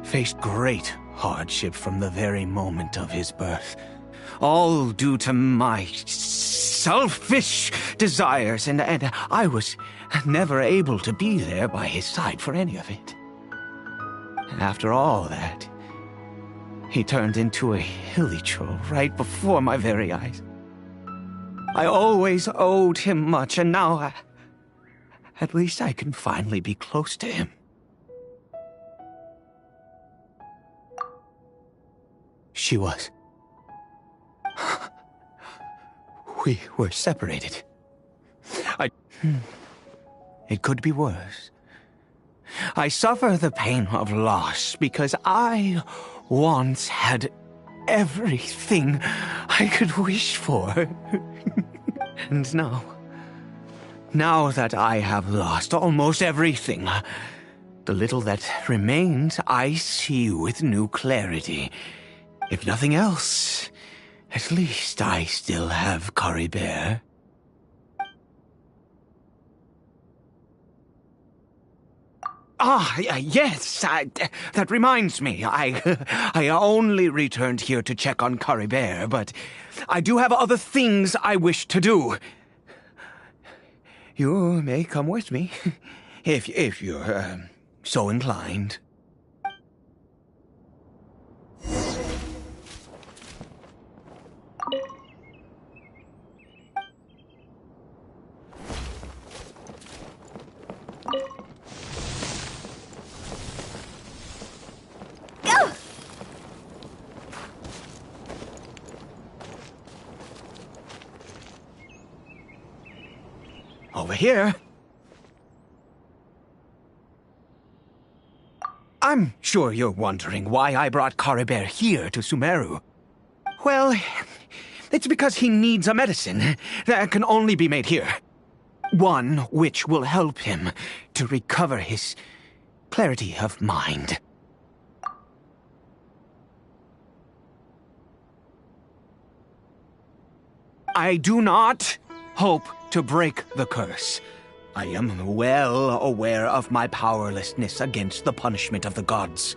faced great hardship from the very moment of his birth. All due to my selfish desires, and I was never able to be there by his side for any of it. After all that, he turned into a hilly troll right before my very eyes. I always owed him much, and now at least I can finally be close to him. She was. We were separated. It could be worse. I suffer the pain of loss because I once had everything I could wish for. And now that I have lost almost everything, the little that remains I see with new clarity. If nothing else, at least I still have Kari Bear. Yes, that reminds me. I only returned here to check on Kari Bear, but I do have other things I wish to do. You may come with me, if you're so inclined. Over here. I'm sure you're wondering why I brought Kari Bear here to Sumeru. Well, it's because he needs a medicine that can only be made here. One which will help him to recover his clarity of mind. I do not hope to break the curse. I am well aware of my powerlessness against the punishment of the gods.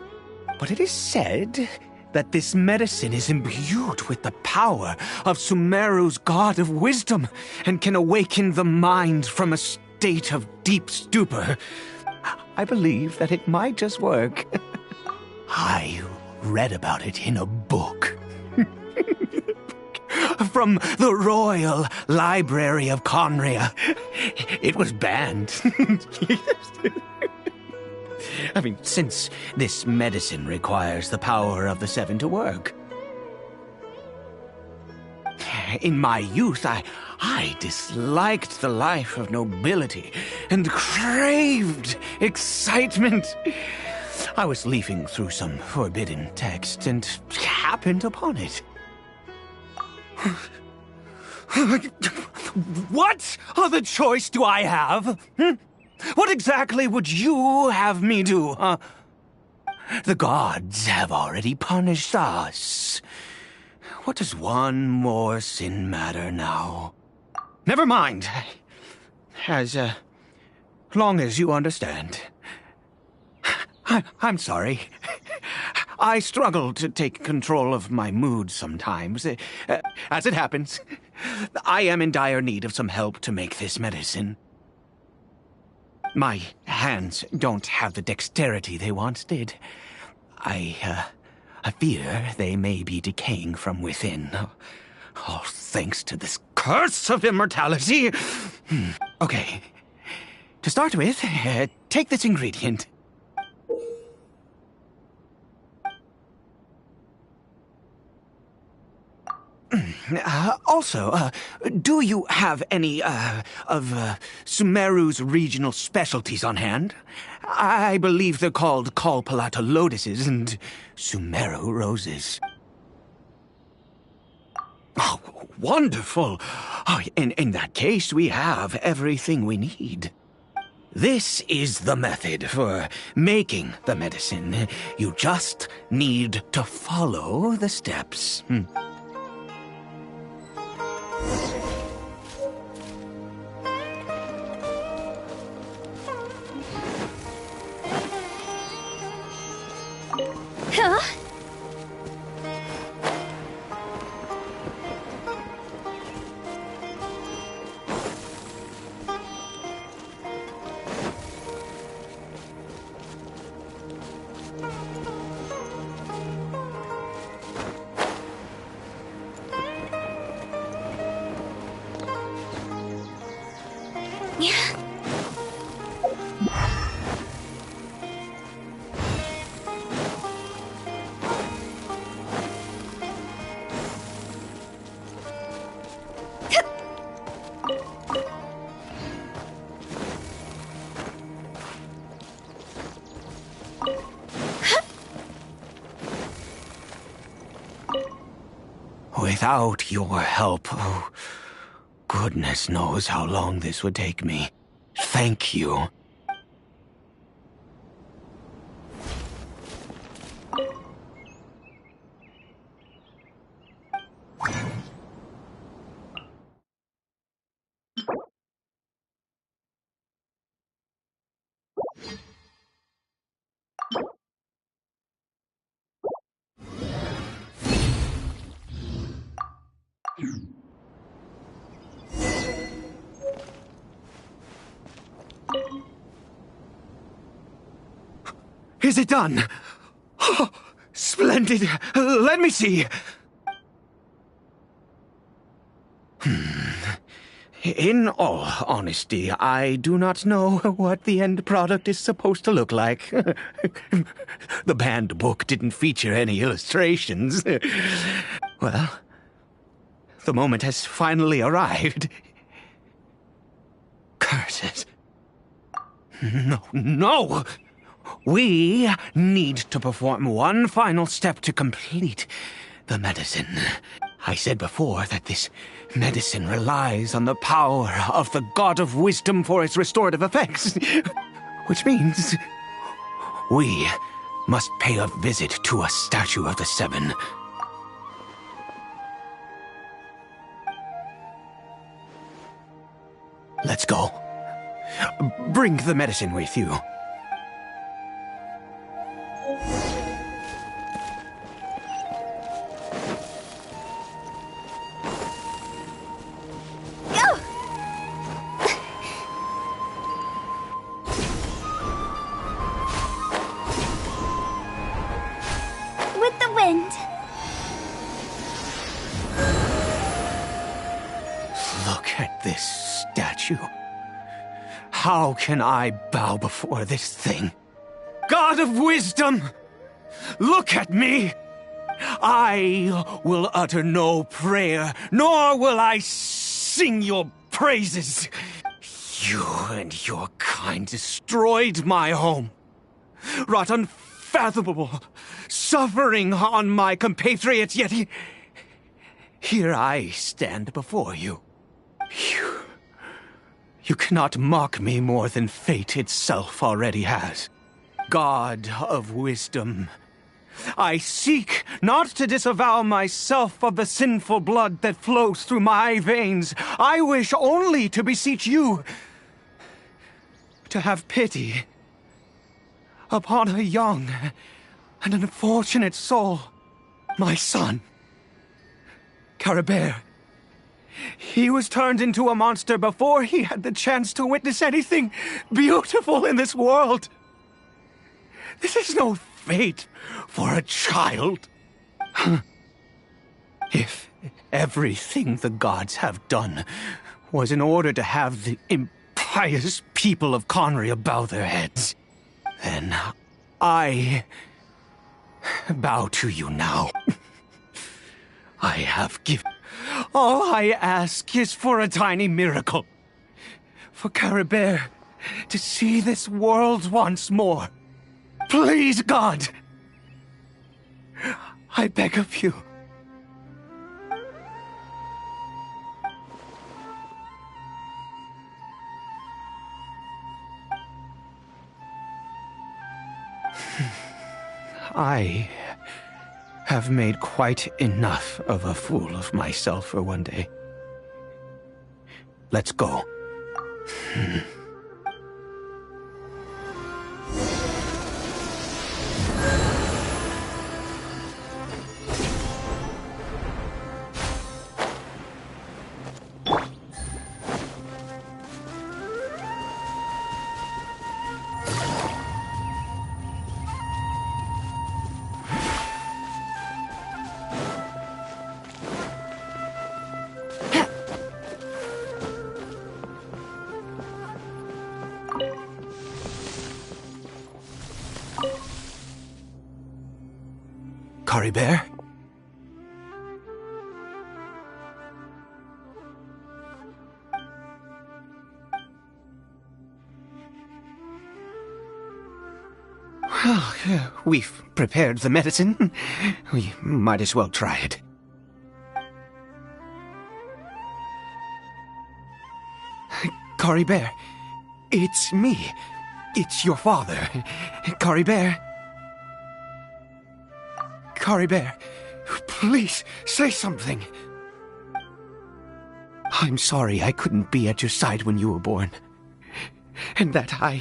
But it is said that this medicine is imbued with the power of Sumeru's god of wisdom and can awaken the mind from a state of deep stupor. I believe that it might just work. I read about it in a book. From the Royal Library of Conria. It was banned. I mean, since this medicine requires the power of the Seven to work. In my youth, I disliked the life of nobility and craved excitement. I was leafing through some forbidden text and happened upon it. What other choice do I have? What exactly would you have me do, huh? The gods have already punished us. What does one more sin matter now? Never mind. As long as you understand. I'm sorry. I struggle to take control of my mood sometimes. As it happens, I am in dire need of some help to make this medicine. My hands don't have the dexterity they once did. I fear they may be decaying from within. All thanks to this curse of immortality. Okay. To start with, take this ingredient. Also, do you have any, of Sumeru's regional specialties on hand? I believe they're called Kalpalata lotuses and Sumeru roses. Oh, wonderful! Oh, in that case, we have everything we need. This is the method for making the medicine. You just need to follow the steps. Huh? Without your help, oh, goodness knows how long this would take me. Thank you. Is it done? Oh, splendid. Let me see. In all honesty, I do not know what the end product is supposed to look like. The banned book didn't feature any illustrations. Well, the moment has finally arrived. Curses. No! We need to perform one final step to complete the medicine. I said before that this medicine relies on the power of the God of Wisdom for its restorative effects. Which means we must pay a visit to a statue of the Seven. Let's go. Bring the medicine with you. How can I bow before this thing? God of Wisdom, look at me! I will utter no prayer, nor will I sing your praises. You and your kind destroyed my home, wrought unfathomable suffering on my compatriots, yet here I stand before you. You cannot mock me more than fate itself already has. God of wisdom, I seek not to disavow myself of the sinful blood that flows through my veins. I wish only to beseech you to have pity upon a young and unfortunate soul, my son, Caribert. He was turned into a monster before he had the chance to witness anything beautiful in this world. This is no fate for a child. If everything the gods have done was in order to have the impious people of Conria bow their heads, then I bow to you now. I have given. All I ask is for a tiny miracle. For Caribert to see this world once more. Please, God. I beg of you. I have made quite enough of a fool of myself for one day. Let's go. Caribert? Well, we've prepared the medicine. We might as well try it. Caribert, it's me. It's your father. Caribert. Caribert, please say something. I'm sorry I couldn't be at your side when you were born. And that I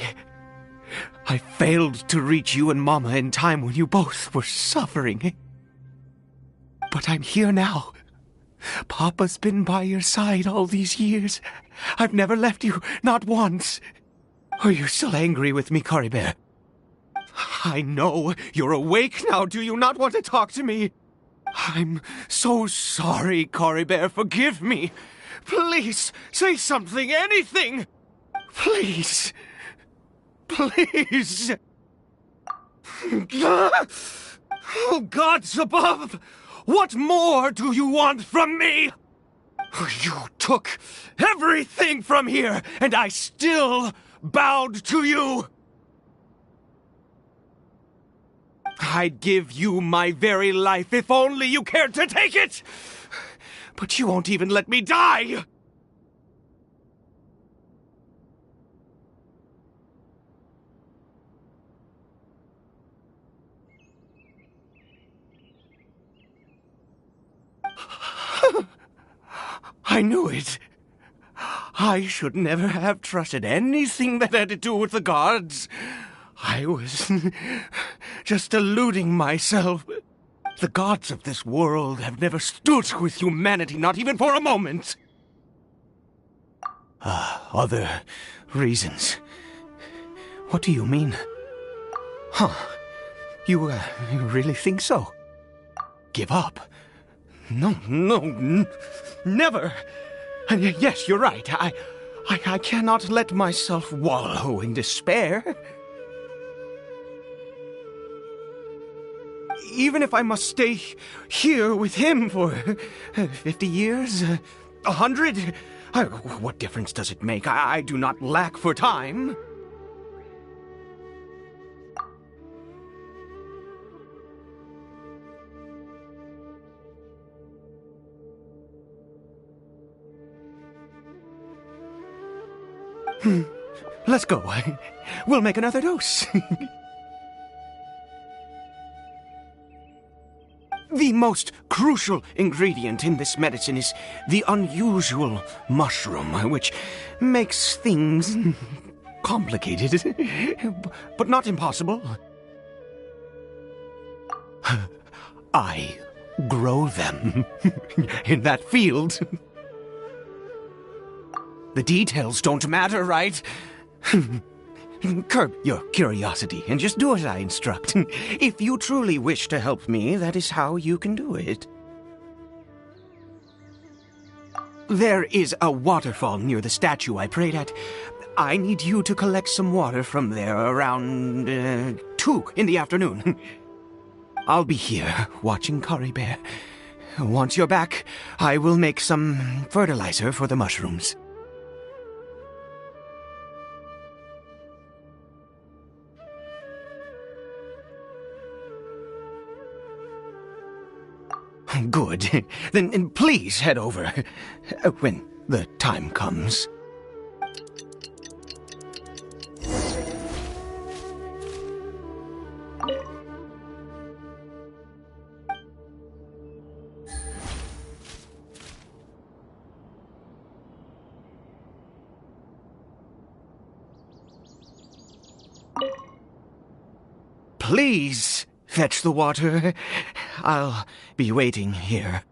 failed to reach you and Mama in time when you both were suffering. But I'm here now. Papa's been by your side all these years. I've never left you, not once. Are you still angry with me, Caribert? I know you're awake now. Do you not want to talk to me? I'm so sorry, Caribert. Forgive me. Please, say something, anything. Please. Please. Oh, gods above! What more do you want from me? You took everything from here, and I still bowed to you. I'd give you my very life if only you cared to take it! But you won't even let me die! I knew it. I should never have trusted anything that had to do with the gods. I was just deluding myself. The gods of this world have never stood with humanity, not even for a moment. Other reasons. What do you mean? Huh. You really think so? Give up? No, never. And yes, you're right. I cannot let myself wallow in despair. Even if I must stay here with him for 50 years, 100, what difference does it make? I do not lack for time. Let's go. We'll make another dose. The most crucial ingredient in this medicine is the unusual mushroom, which makes things complicated, but not impossible. I grow them in that field. The details don't matter, right? Curb your curiosity and just do as I instruct. If you truly wish to help me, that is how you can do it. There is a waterfall near the statue I prayed at. I need you to collect some water from there around 2 in the afternoon. I'll be here watching Curry Bear. Once you're back, I will make some fertilizer for the mushrooms. Good. Then please head over when the time comes. Please fetch the water. I'll be waiting here.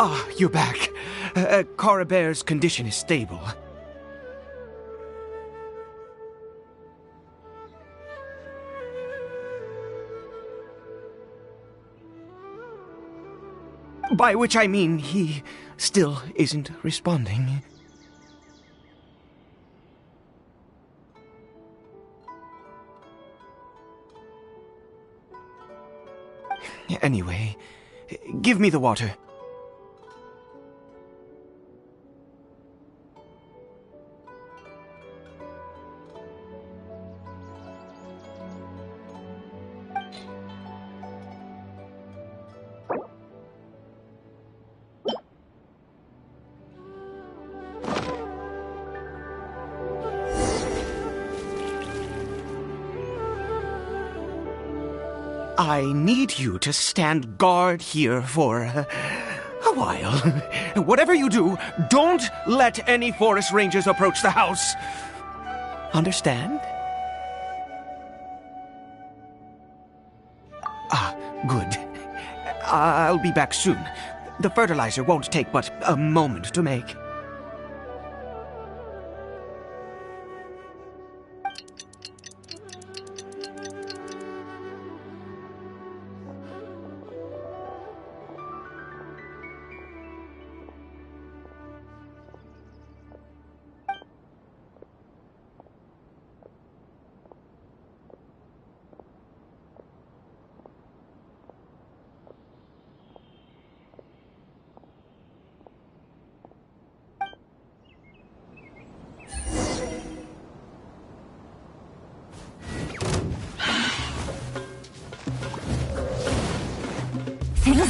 Ah, you're back. Cara Bear's condition is stable. By which I mean he still isn't responding. Anyway, give me the water. I need you to stand guard here for a while. Whatever you do, don't let any forest rangers approach the house. Understand? Ah, good. I'll be back soon. The fertilizer won't take but a moment to make.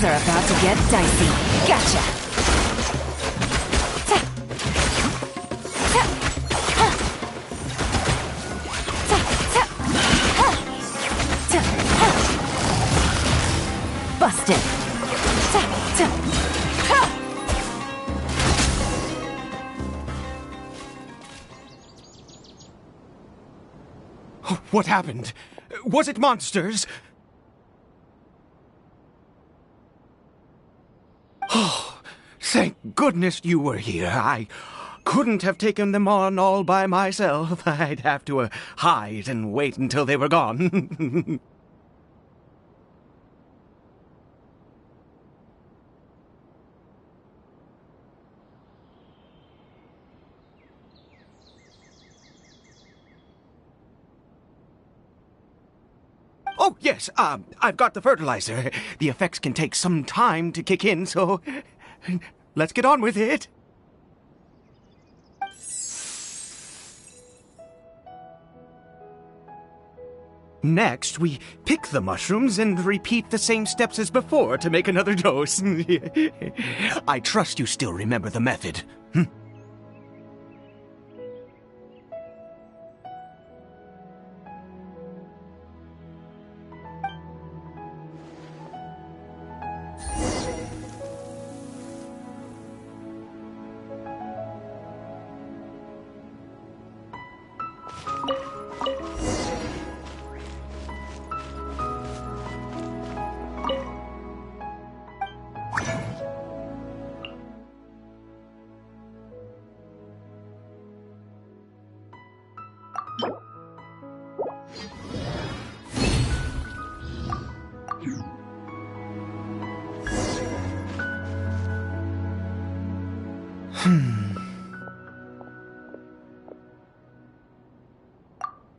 Things are about to get dicey. Gotcha! Busted! What happened? Was it monsters? Oh, thank goodness you were here. I couldn't have taken them on all by myself. I'd have to hide and wait until they were gone. Oh, yes, I've got the fertilizer. The effects can take some time to kick in, so let's get on with it. Next, we pick the mushrooms and repeat the same steps as before to make another dose. I trust you still remember the method.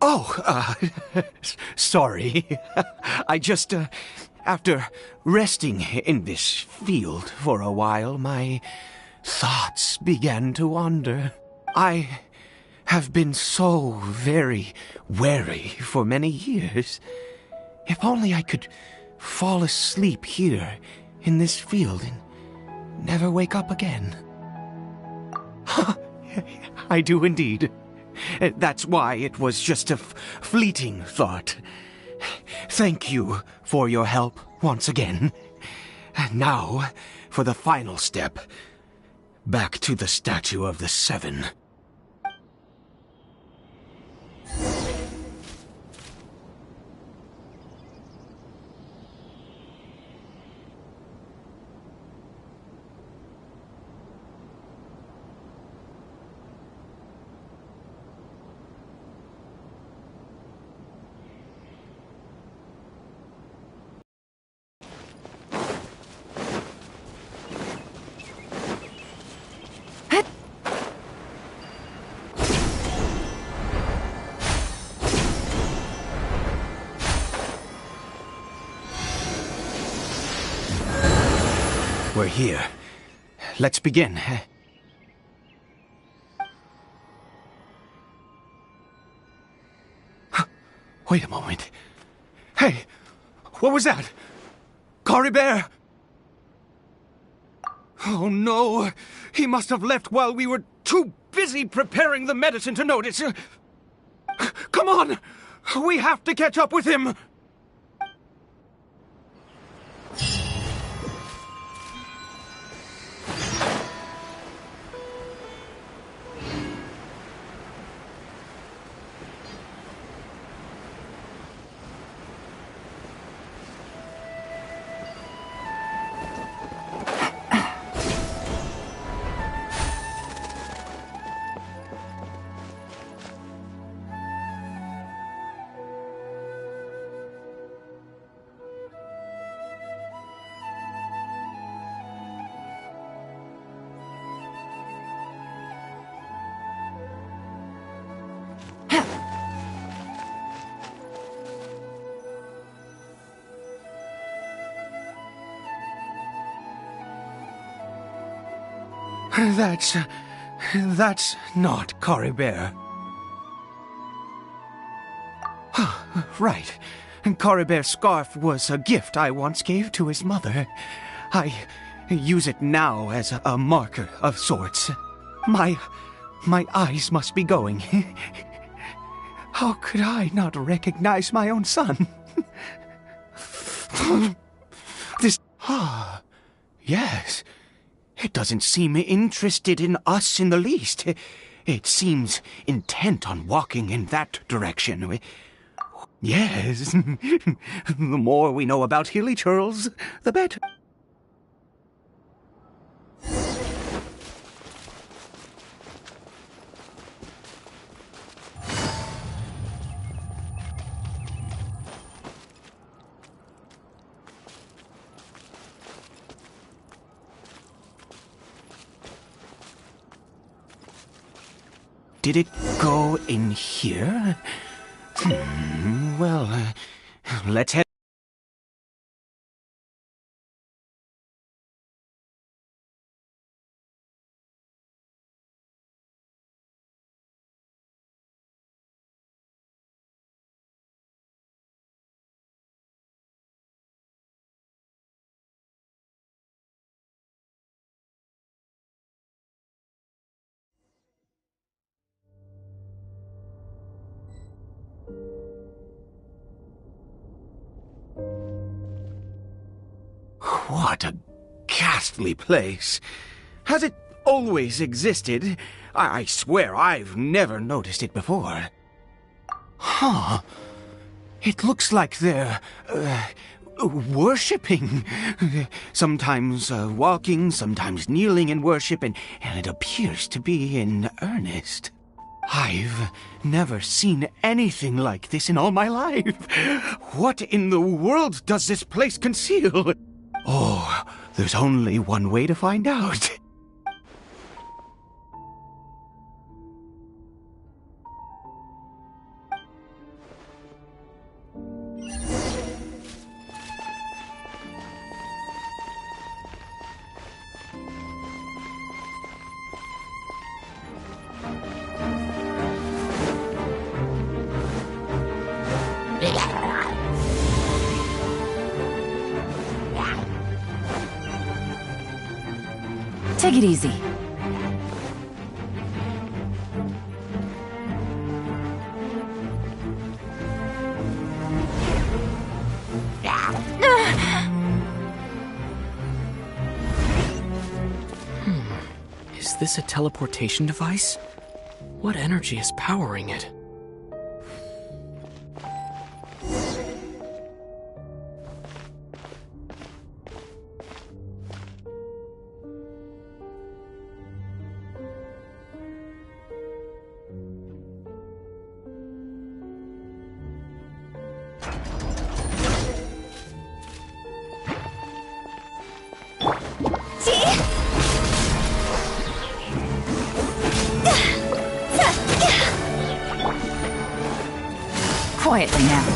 Oh, sorry. I just, after resting in this field for a while, my thoughts began to wander. I have been so very wary for many years. If only I could fall asleep here in this field and never wake up again. I do indeed. That's why it was just a fleeting thought. Thank you for your help once again. And now, for the final step. Back to the Statue of the Seven. We're here. Let's begin. Wait a moment. Hey, what was that? Cory Bear? Oh no, he must have left while we were too busy preparing the medicine to notice. Come on, we have to catch up with him. That's not Cory Bear. Right. Cory Bear's scarf was a gift I once gave to his mother. I use it now as a marker of sorts. My eyes must be going. How could I not recognize my own son? Yes. It doesn't seem interested in us in the least. It seems intent on walking in that direction. Yes. The more we know about Hilly Churls, the better. Did it go in here? Well, let's head. What a ghastly place. Has it always existed? I swear I've never noticed it before. Huh. It looks like they're, worshipping. Sometimes walking, sometimes kneeling in worship, and it appears to be in earnest. I've never seen anything like this in all my life. What in the world does this place conceal? Oh, there's only one way to find out. Take it easy. Is this a teleportation device? What energy is powering it? Quietly now.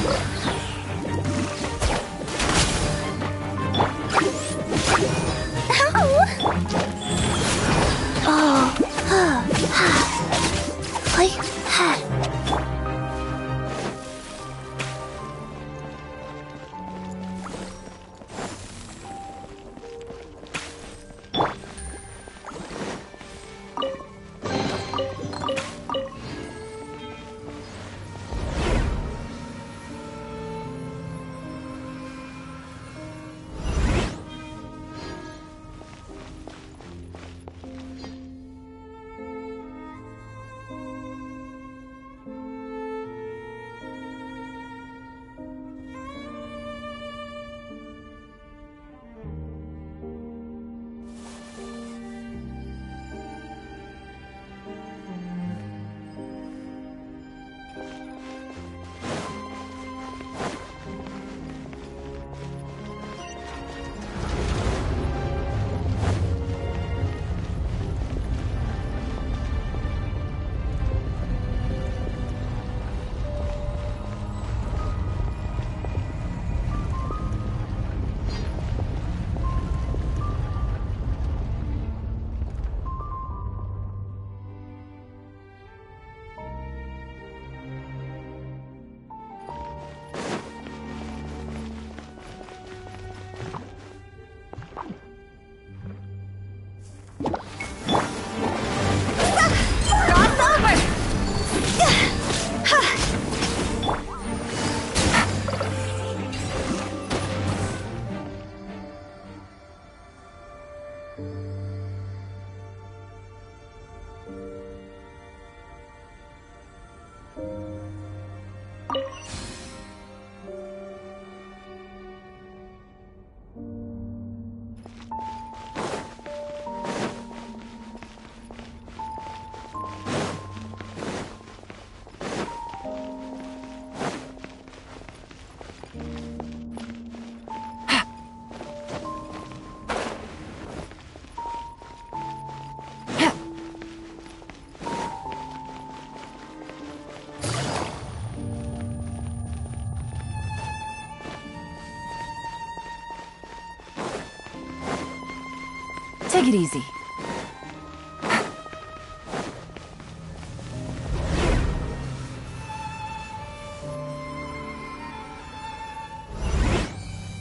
Take it easy.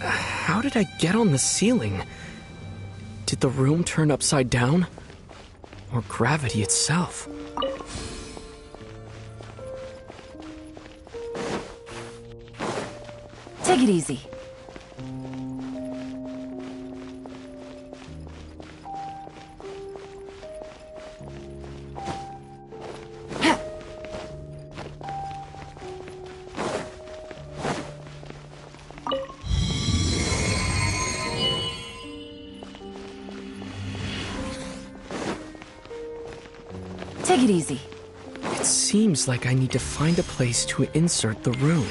How did I get on the ceiling? Did the room turn upside down? Or gravity itself? Take it easy. Take it easy. It seems like I need to find a place to insert the rune.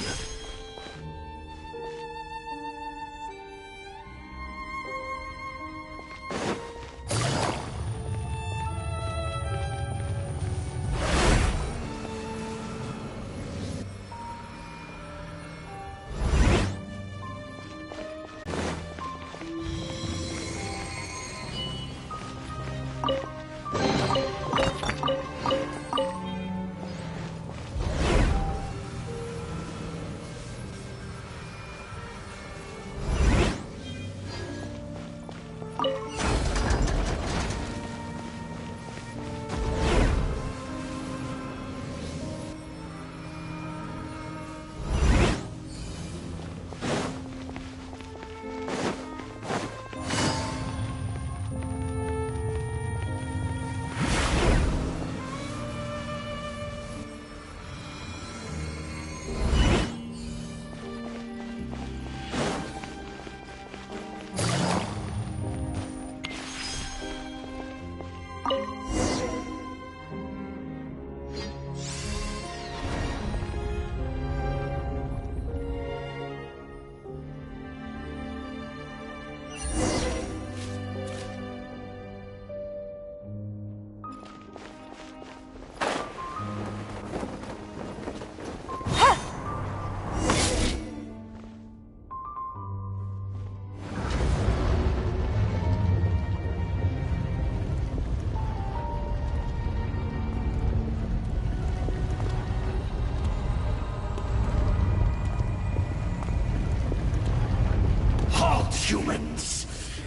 Humans,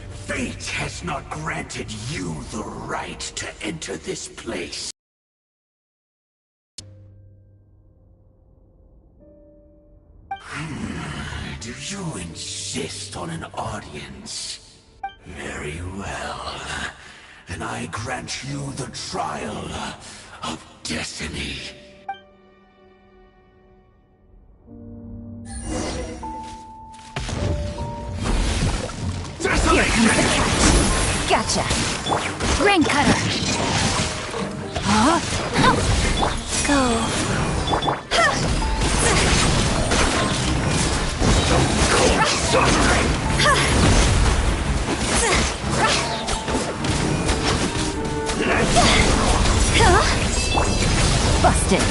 fate has not granted you the right to enter this place. Do you insist on an audience? Very well. Then I grant you the trial of destiny. Here comes the catch. Gotcha. Grain cutter. Huh? Go. Busted.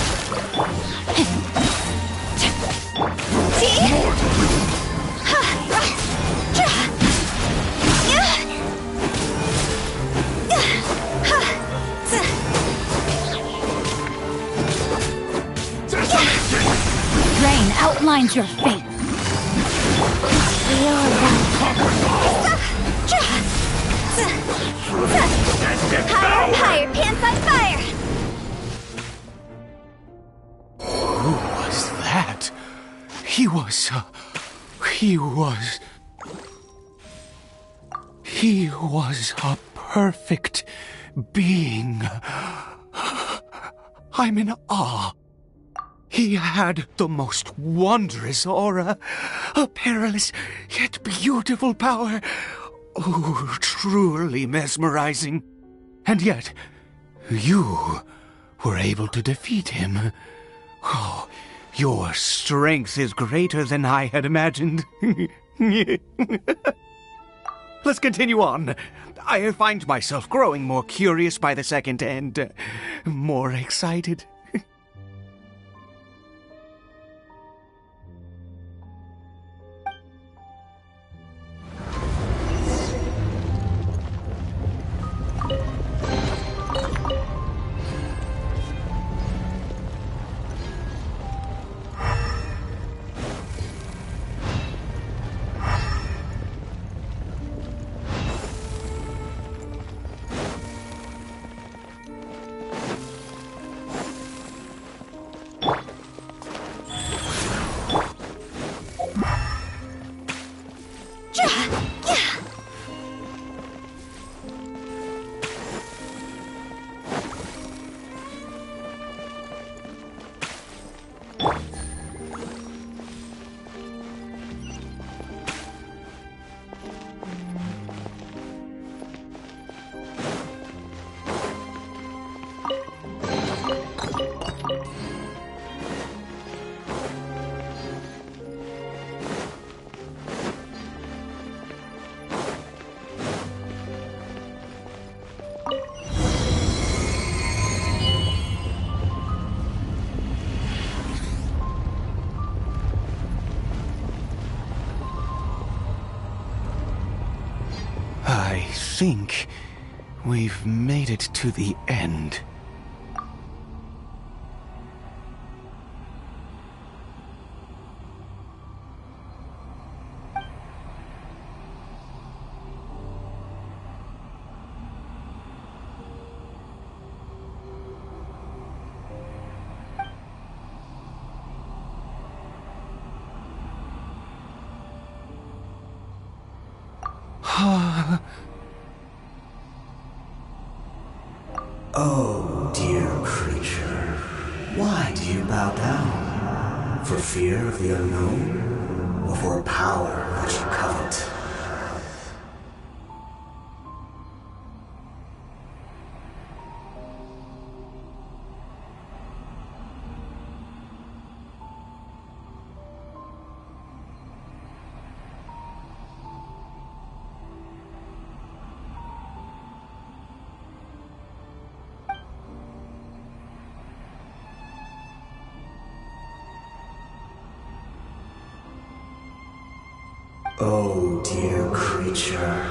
Rain outlines your fate. Higher and higher, pants on fire! Who was that? He was a perfect being. I'm in awe. He had the most wondrous aura, a perilous yet beautiful power. Oh, truly mesmerizing. And yet, you were able to defeat him. Oh, your strength is greater than I had imagined. Let's continue on. I find myself growing more curious by the second and more excited. think we've made it to the end. Oh, dear creature, why do you bow down? For fear of the unknown? Or for a power that you covet? Oh, dear creature,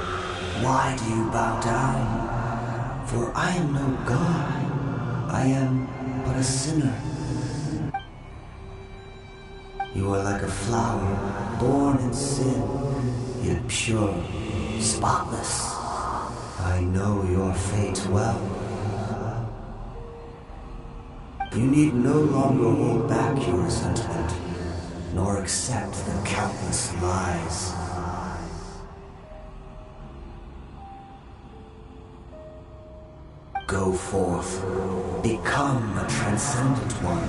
why do you bow down? For I am no god. I am but a sinner. You are like a flower, born in sin, yet pure, spotless. I know your fate well. You need no longer hold back your resentment, nor accept the countless lies. Go forth, become a transcendent one.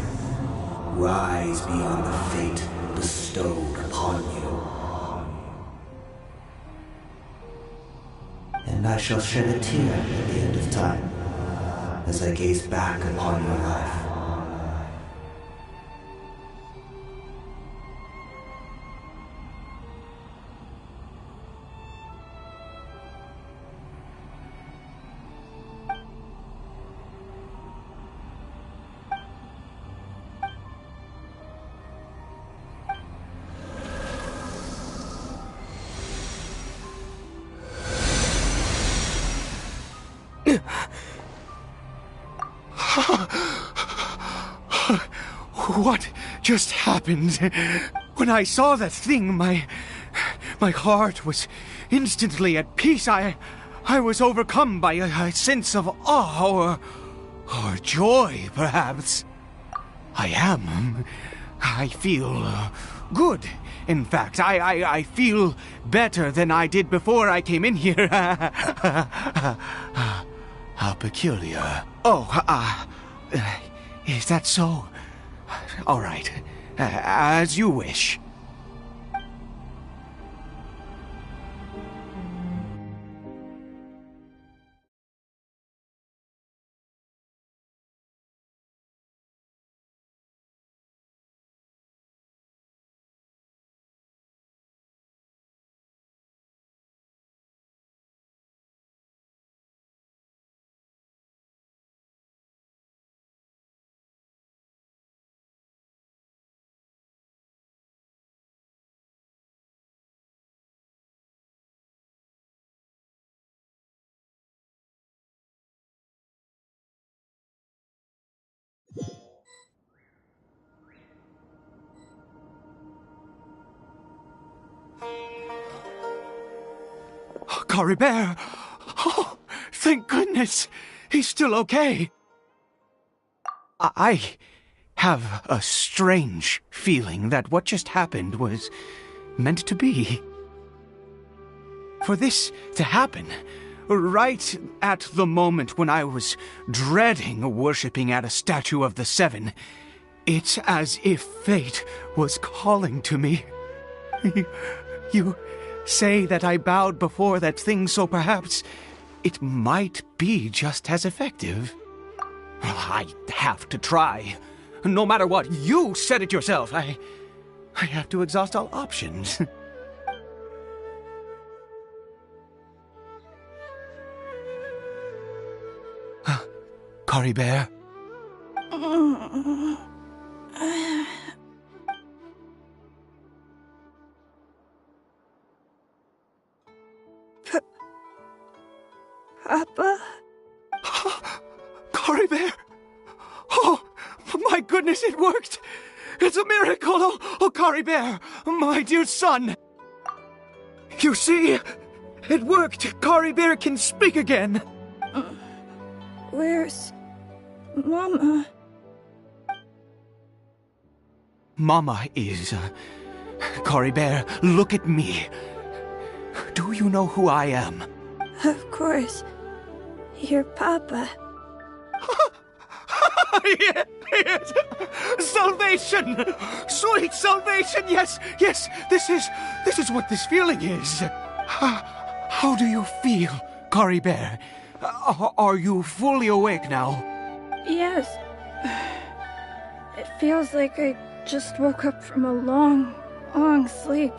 Rise beyond the fate bestowed upon you. And I shall shed a tear at the end of time, as I gaze back upon your life. What just happened? When I saw that thing, my heart was instantly at peace. I was overcome by a sense of awe or joy, perhaps. I feel good. In fact, I feel better than I did before I came in here. How peculiar. Oh, is that so? All right, as you wish. Caribert! Oh, thank goodness! He's still okay. I have a strange feeling that what just happened was meant to be. For this to happen, right at the moment when I was dreading worshipping at a statue of the Seven, it's as if fate was calling to me. You say that I bowed before that thing, so perhaps it might be just as effective. I have to try. No matter what, you said it yourself. I have to exhaust all options. Caribert? Papa? Cory Bear! Oh, my goodness, it worked! It's a miracle! Oh, Cory Bear, my dear son! You see? It worked! Cory Bear can speak again! Where's Mama? Mama is... Cory Bear, look at me. Do you know who I am? Of course. Your Papa. Yes! Salvation! Sweet salvation! Yes, yes! This is what this feeling is. How do you feel, Cory Bear? Are you fully awake now? Yes. It feels like I just woke up from a long, long sleep.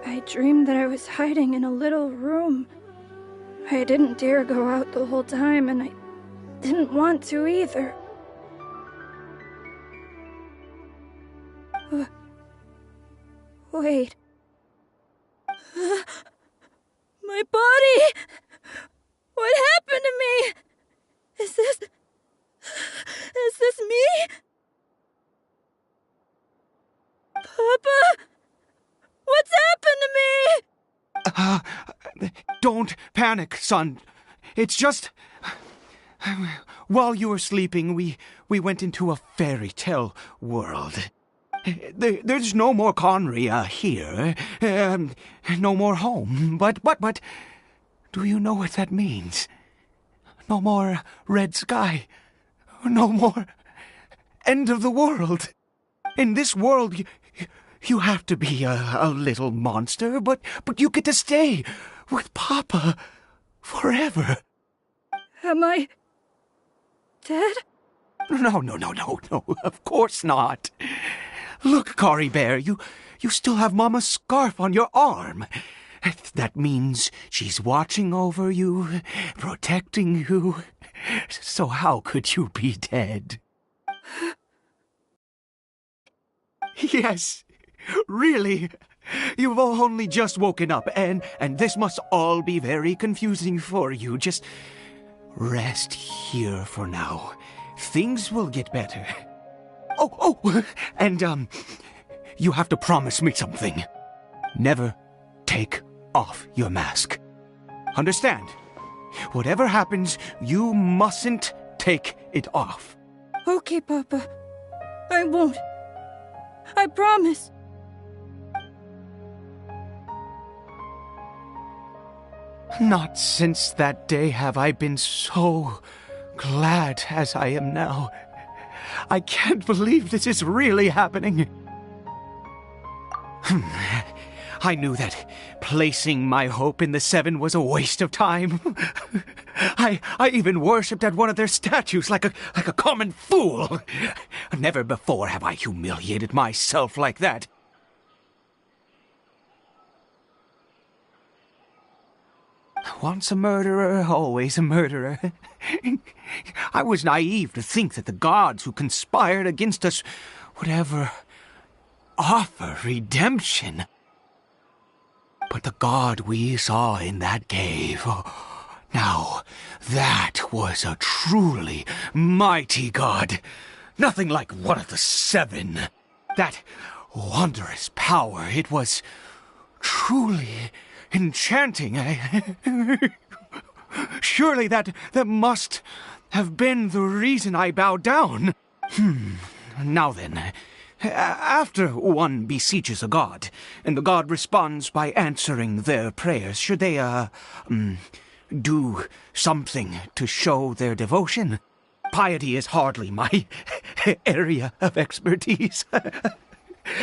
I dreamed that I was hiding in a little room. I didn't dare go out the whole time, and I didn't want to either. Wait. My body! What happened to me? Is this me? Papa? What's happened to me? Don't panic, son. It's just... While you were sleeping, we went into a fairy tale world. There's no more Conria here. No more home. But, do you know what that means? No more red sky. No more end of the world. In this world, you have to be a little monster, but you get to stay with Papa forever. Am I dead? No, of course not. Look, Cory Bear, you still have Mama's scarf on your arm. That means she's watching over you, protecting you. So how could you be dead? Yes, really. You've only just woken up, and this must all be very confusing for you. Just rest here for now. Things will get better. Oh, and, you have to promise me something. Never take off your mask. Understand? Whatever happens, you mustn't take it off. Okay, Papa. I won't. I promise. Not since that day have I been so glad as I am now. I can't believe this is really happening. I knew that placing my hope in the Seven was a waste of time. I even worshipped at one of their statues like a common fool. Never before have I humiliated myself like that. Once a murderer, always a murderer. I was naive to think that the gods who conspired against us would ever offer redemption. But the god we saw in that cave, now that was a truly mighty god. Nothing like one of the Seven. That wondrous power, it was truly enchanting. Surely that must have been the reason I bowed down. Now then, after one beseeches a god, and the god responds by answering their prayers, should they, do something to show their devotion? Piety is hardly my area of expertise.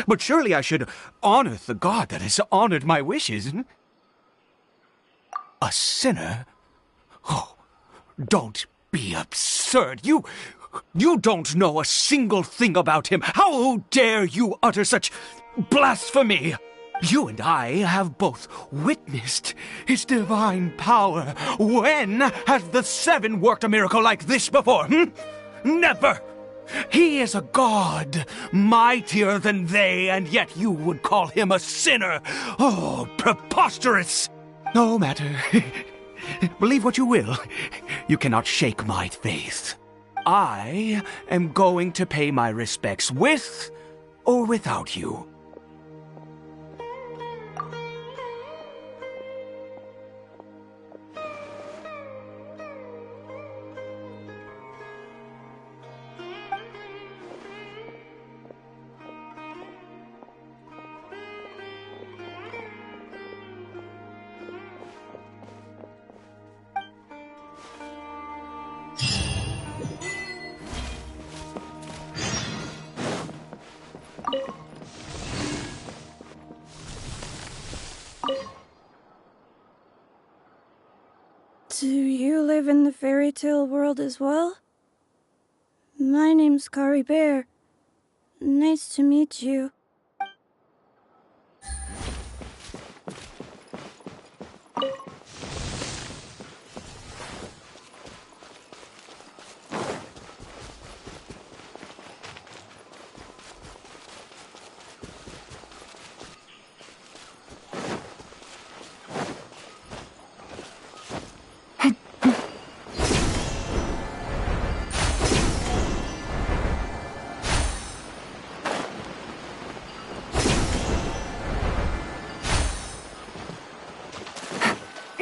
But surely I should honor the god that has honored my wishes. A sinner? Oh, don't be absurd. You don't know a single thing about him. How dare you utter such blasphemy? You and I have both witnessed his divine power. When has the Seven worked a miracle like this before? Never! He is a god, mightier than they, and yet you would call him a sinner. Oh, preposterous! No matter. Believe what you will, you cannot shake my faith. I am going to pay my respects with or without you. Do you live in the fairy tale world as well? My name's Kari Bear. Nice to meet you.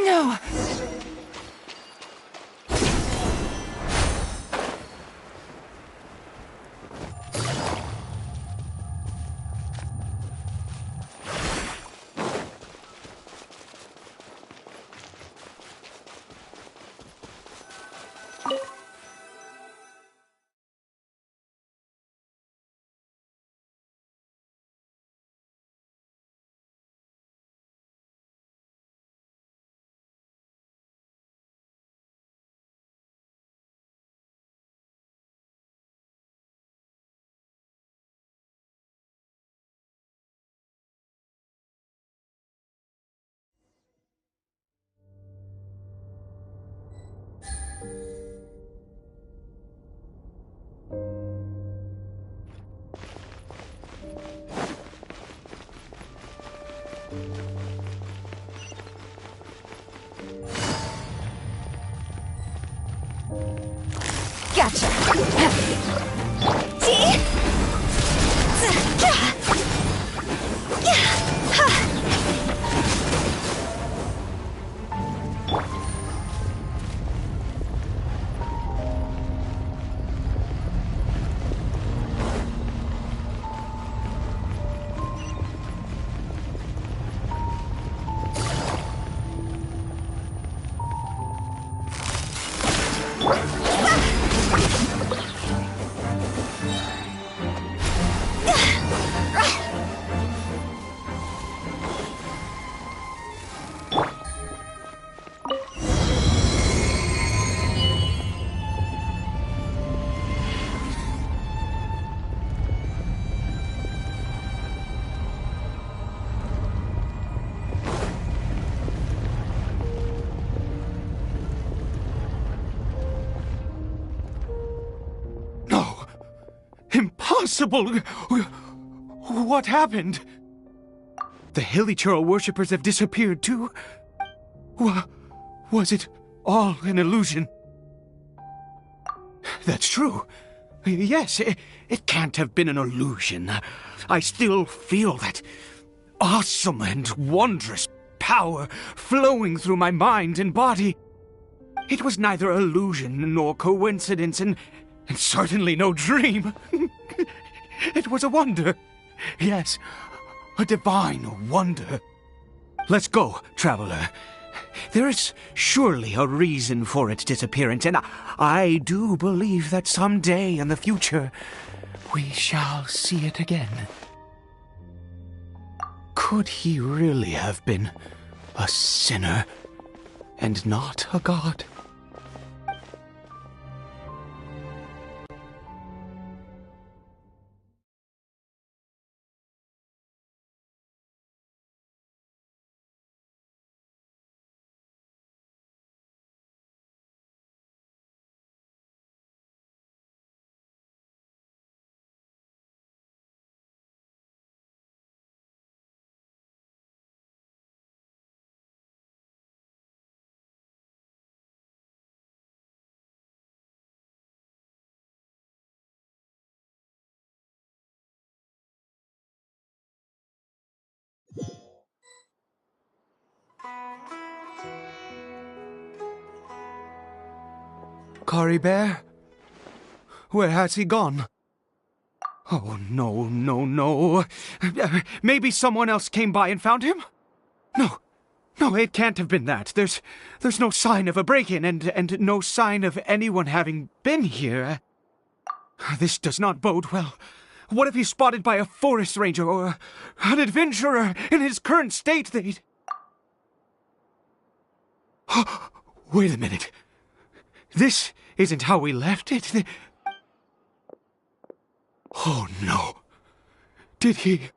No! Gotcha! Impossible! What happened? The Hilichurl worshippers have disappeared too? Was it all an illusion? That's true. Yes, it can't have been an illusion. I still feel that awesome and wondrous power flowing through my mind and body. It was neither illusion nor coincidence, and certainly no dream. It was a wonder. Yes, a divine wonder. Let's go, traveler. There is surely a reason for its disappearance, and I do believe that someday in the future we shall see it again. Could he really have been a sinner and not a god? Cory Bear? Where has he gone? Oh, no, no, no. Maybe someone else came by and found him? No, it can't have been that. There's no sign of a break-in and no sign of anyone having been here. This does not bode well. What if he's spotted by a forest ranger or an adventurer in his current state? They'd... Wait a minute. This isn't how we left it. Oh, no. Did he...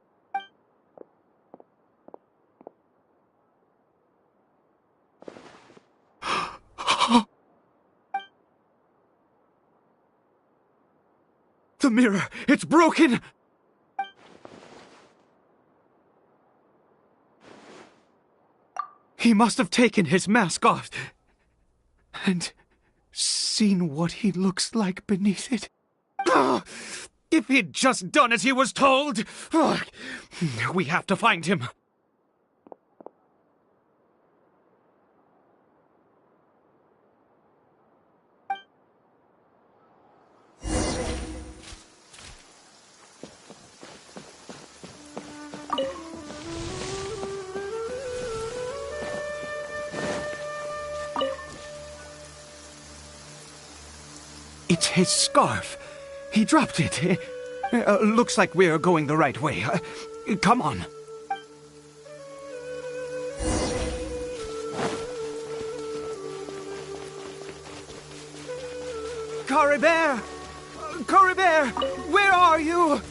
The mirror! It's broken! He must have taken his mask off and seen what he looks like beneath it. If he'd just done as he was told! We have to find him. It's his scarf. He dropped it. Looks like we're going the right way. Come on. Cory Bear! Cory Bear! Where are you?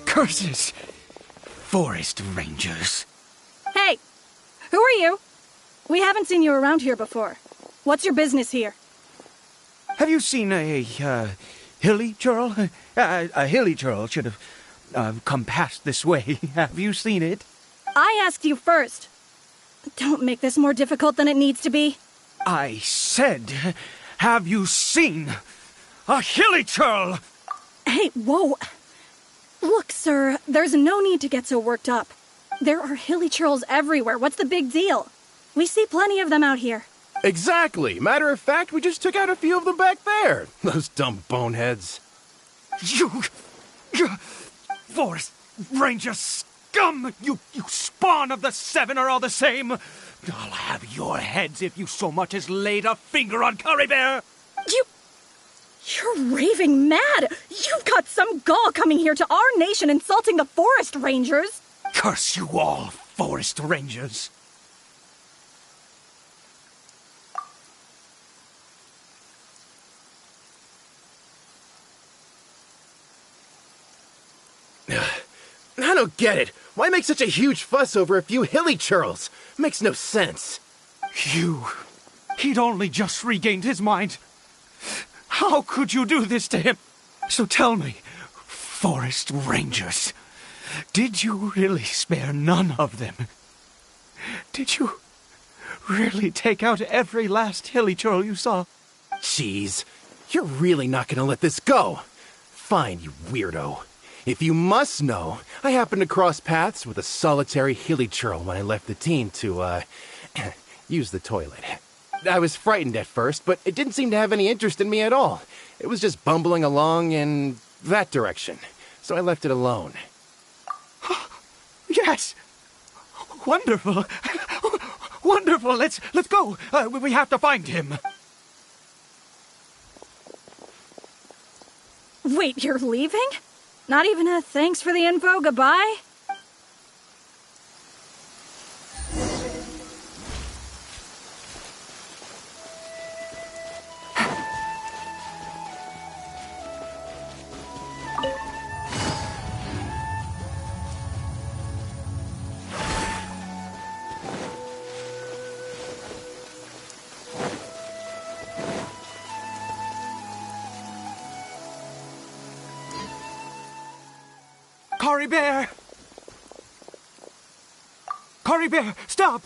Curses! Forest rangers. Hey! Who are you? We haven't seen you around here before. What's your business here? Have you seen a hilly churl? A hilly churl should have come past this way. Have you seen it? I asked you first. Don't make this more difficult than it needs to be. I said, have you seen a hilly churl? Hey, whoa. Look, sir, there's no need to get so worked up. There are hilly churls everywhere. What's the big deal? We see plenty of them out here. Exactly. Matter of fact, we just took out a few of them back there. Those dumb boneheads. You forest ranger scum! You spawn of the Seven are all the same. I'll have your heads if you so much as laid a finger on Cory Bear. You're raving mad! You've got some gall coming here to our nation insulting the forest rangers! Curse you all, forest rangers! I don't get it. Why make such a huge fuss over a few hilly churls? Makes no sense. He'd only just regained his mind. How could you do this to him? So tell me, forest rangers, did you really spare none of them? Did you really take out every last hilly churl you saw? Jeez, you're really not gonna let this go. Fine, you weirdo. If you must know, I happened to cross paths with a solitary hilly churl when I left the team to, use the toilet. I was frightened at first, but it didn't seem to have any interest in me at all. It was just bumbling along in that direction, so I left it alone. Yes! Wonderful! Wonderful! Let's go! We have to find him! Wait, you're leaving? Not even a thanks for the info, goodbye? Cory Bear! Cory Bear, stop!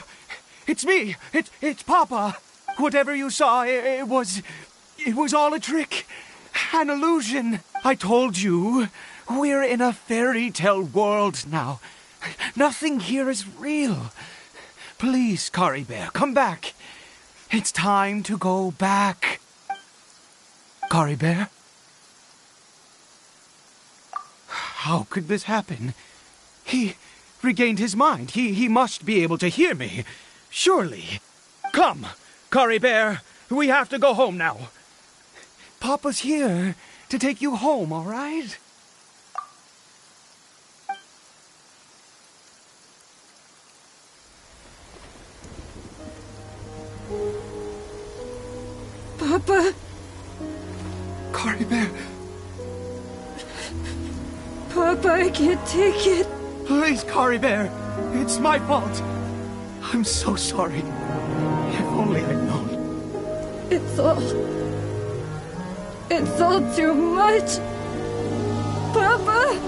It's me! It's Papa! Whatever you saw, it was all a trick. an illusion. I told you, we're in a fairy tale world now. Nothing here is real. Please, Kari Bear, come back. It's time to go back. Kari Bear? How could this happen? He regained his mind. He must be able to hear me. Surely. Come, Kari Bear. We have to go home now. Papa's here to take you home, all right? Papa? Kari Bear. Papa, I can't take it. Please, Kari Bear. It's my fault. I'm so sorry. If only I'd known. It's all too much. Papa!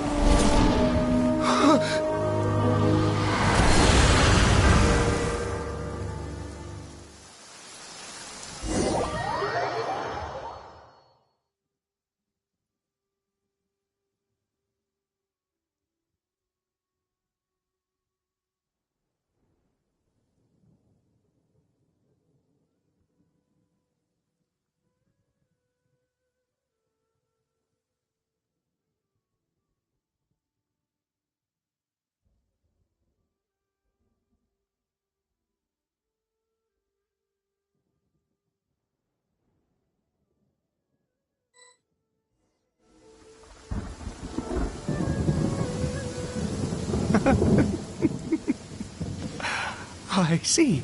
I see.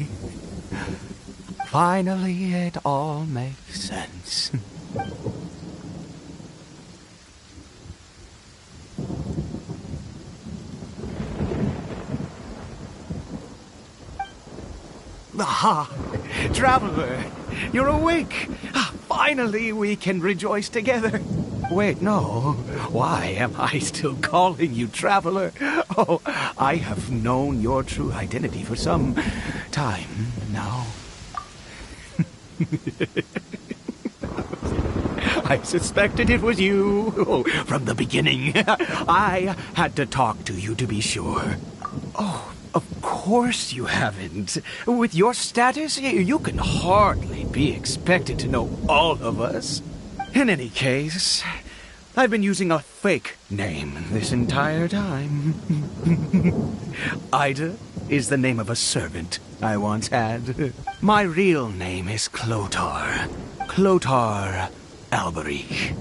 Finally, it all makes sense. Aha! Traveler, you're awake! Finally, we can rejoice together. Wait, no. Why am I still calling you Traveler? Oh, I have known your true identity for some time now. I suspected it was you from the beginning. I had to talk to you to be sure. Oh, of course you haven't. With your status, you can hardly be expected to know all of us. In any case, I've been using a fake name this entire time. Ida is the name of a servant I once had. My real name is Clotar. Clotar Alberich.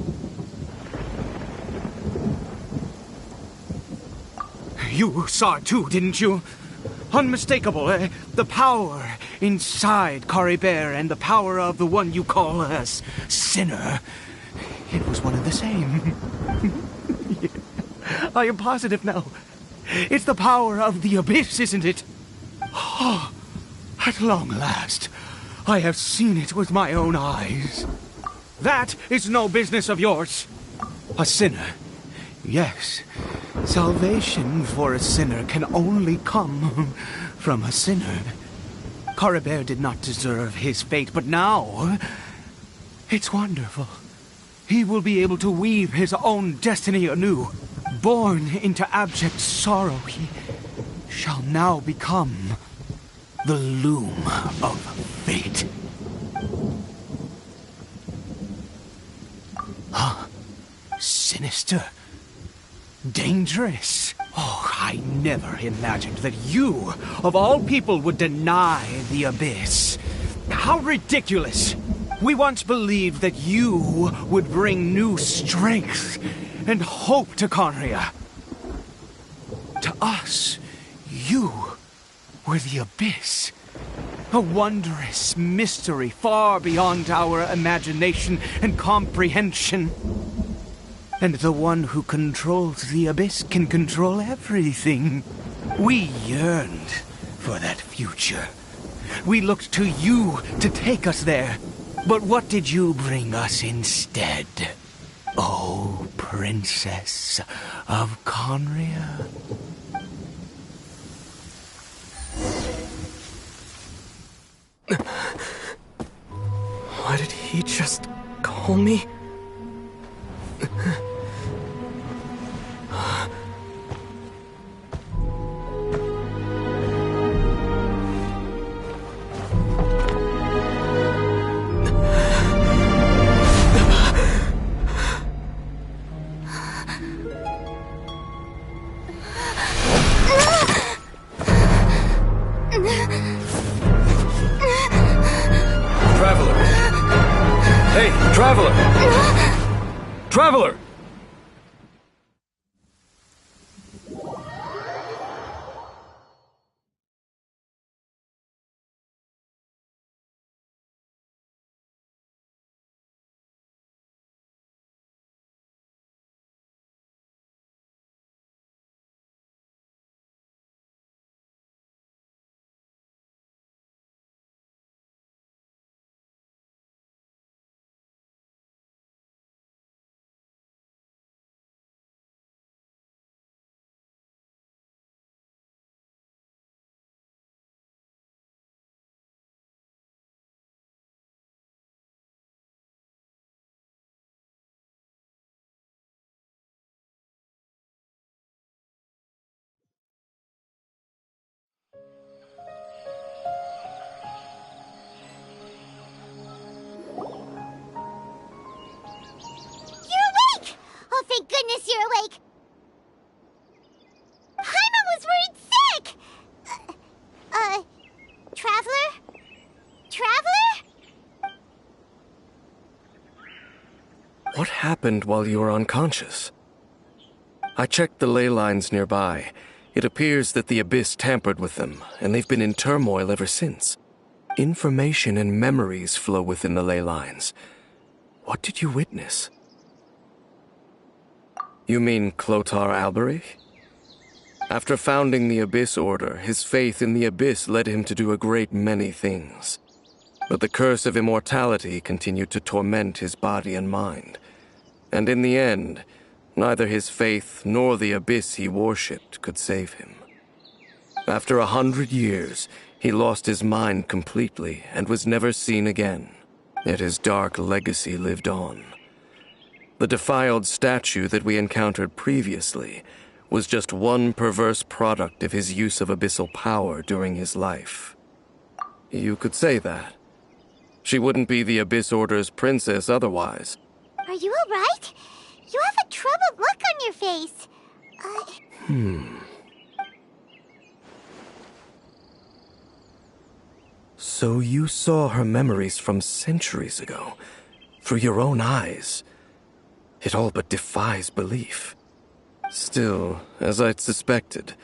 You saw it too, didn't you? Unmistakable, the power inside Kari Bear and the power of the one you call a sinner. It was one and the same. I am positive now. It's the power of the abyss, isn't it? Oh, at long last, I have seen it with my own eyes. That is no business of yours. A sinner. Yes, salvation for a sinner can only come from a sinner. Kari Bear did not deserve his fate, but now it's wonderful. He will be able to weave his own destiny anew. Born into abject sorrow, he shall now become the loom of fate. Huh? Sinister. Dangerous. Oh, I never imagined that you, of all people, would deny the abyss. How ridiculous! We once believed that you would bring new strength and hope to Conria. To us, you were the abyss. A wondrous mystery far beyond our imagination and comprehension. And the one who controls the abyss can control everything. We yearned for that future. We looked to you to take us there. But what did you bring us instead? Oh, Princess of Conria. What did he just call me? Hey, Traveler! Traveler! You're awake! Oh, thank goodness you're awake! Paimon was worried sick! Traveler? Traveler? What happened while you were unconscious? I checked the ley lines nearby. It appears that the Abyss tampered with them, and they've been in turmoil ever since. Information and memories flow within the ley lines. What did you witness? You mean Clotar Alberich? After founding the Abyss Order, his faith in the Abyss led him to do a great many things. But the curse of immortality continued to torment his body and mind. And in the end, neither his faith nor the Abyss he worshipped could save him. After 100 years, he lost his mind completely and was never seen again. Yet his dark legacy lived on. The defiled statue that we encountered previously was just one perverse product of his use of abyssal power during his life. You could say that. She wouldn't be the Abyss Order's princess otherwise. Are you alright? You have a troubled look on your face. So you saw her memories from centuries ago, through your own eyes. It all but defies belief. Still, as I'd suspected,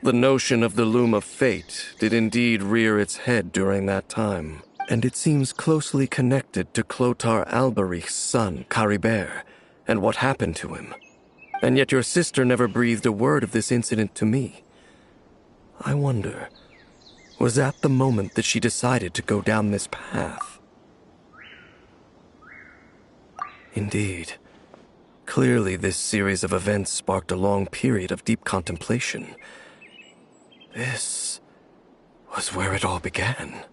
the notion of the Loom of Fate did indeed rear its head during that time, and it seems closely connected to Clotar Alberich's son, Caribert, and what happened to him. And yet your sister never breathed a word of this incident to me. I wonder, was that the moment that she decided to go down this path? Indeed. Clearly, this series of events sparked a long period of deep contemplation. This was where it all began.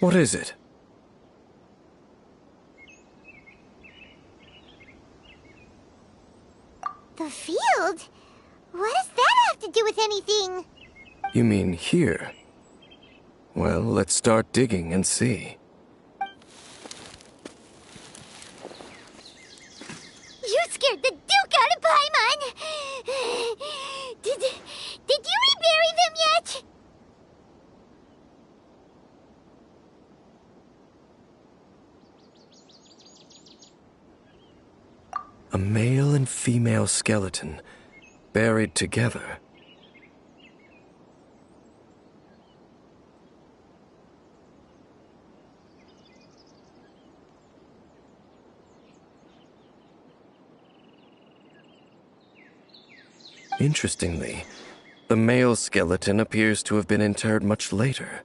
What is it? The field? What does that have to do with anything? You mean here? Well, let's start digging and see. You scared the Duke out of Paimon! Did you rebury them yet? A male and female skeleton, buried together. Interestingly, the male skeleton appears to have been interred much later,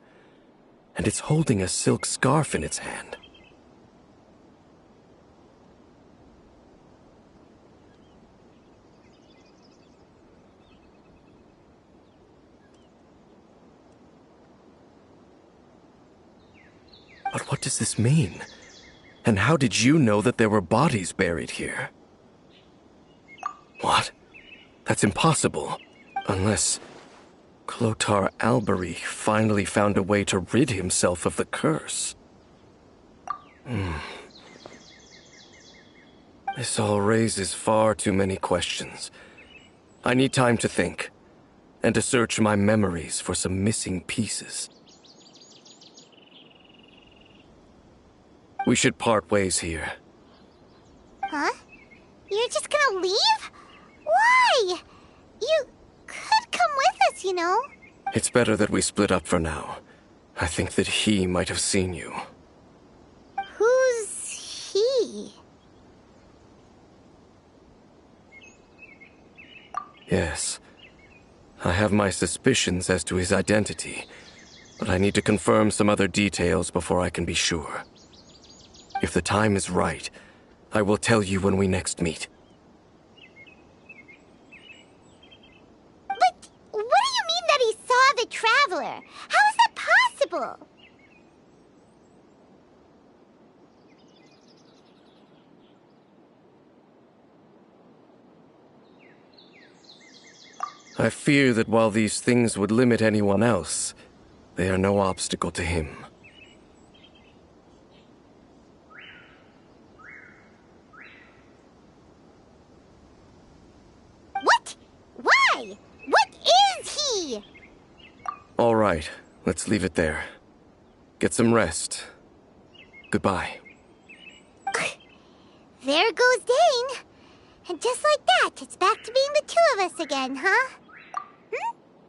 and it's holding a silk scarf in its hand. But what does this mean? And how did you know that there were bodies buried here? What? That's impossible. Unless Clotar Alberich finally found a way to rid himself of the curse. This all raises far too many questions. I need time to think. and to search my memories for some missing pieces. We should part ways here. Huh? You're just gonna leave? Why? You could come with us, you know. It's better that we split up for now. I think that he might have seen you. Who's he? Yes. I have my suspicions as to his identity, but I need to confirm some other details before I can be sure. If the time is right, I will tell you when we next meet. But what do you mean that he saw the Traveler? How is that possible? I fear that while these things would limit anyone else, they are no obstacle to him. What? Why? What is he? All right, let's leave it there. Get some rest. Goodbye. There goes Dane. And just like that, it's back to being the two of us again, huh?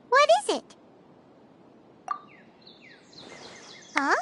What is it? Huh?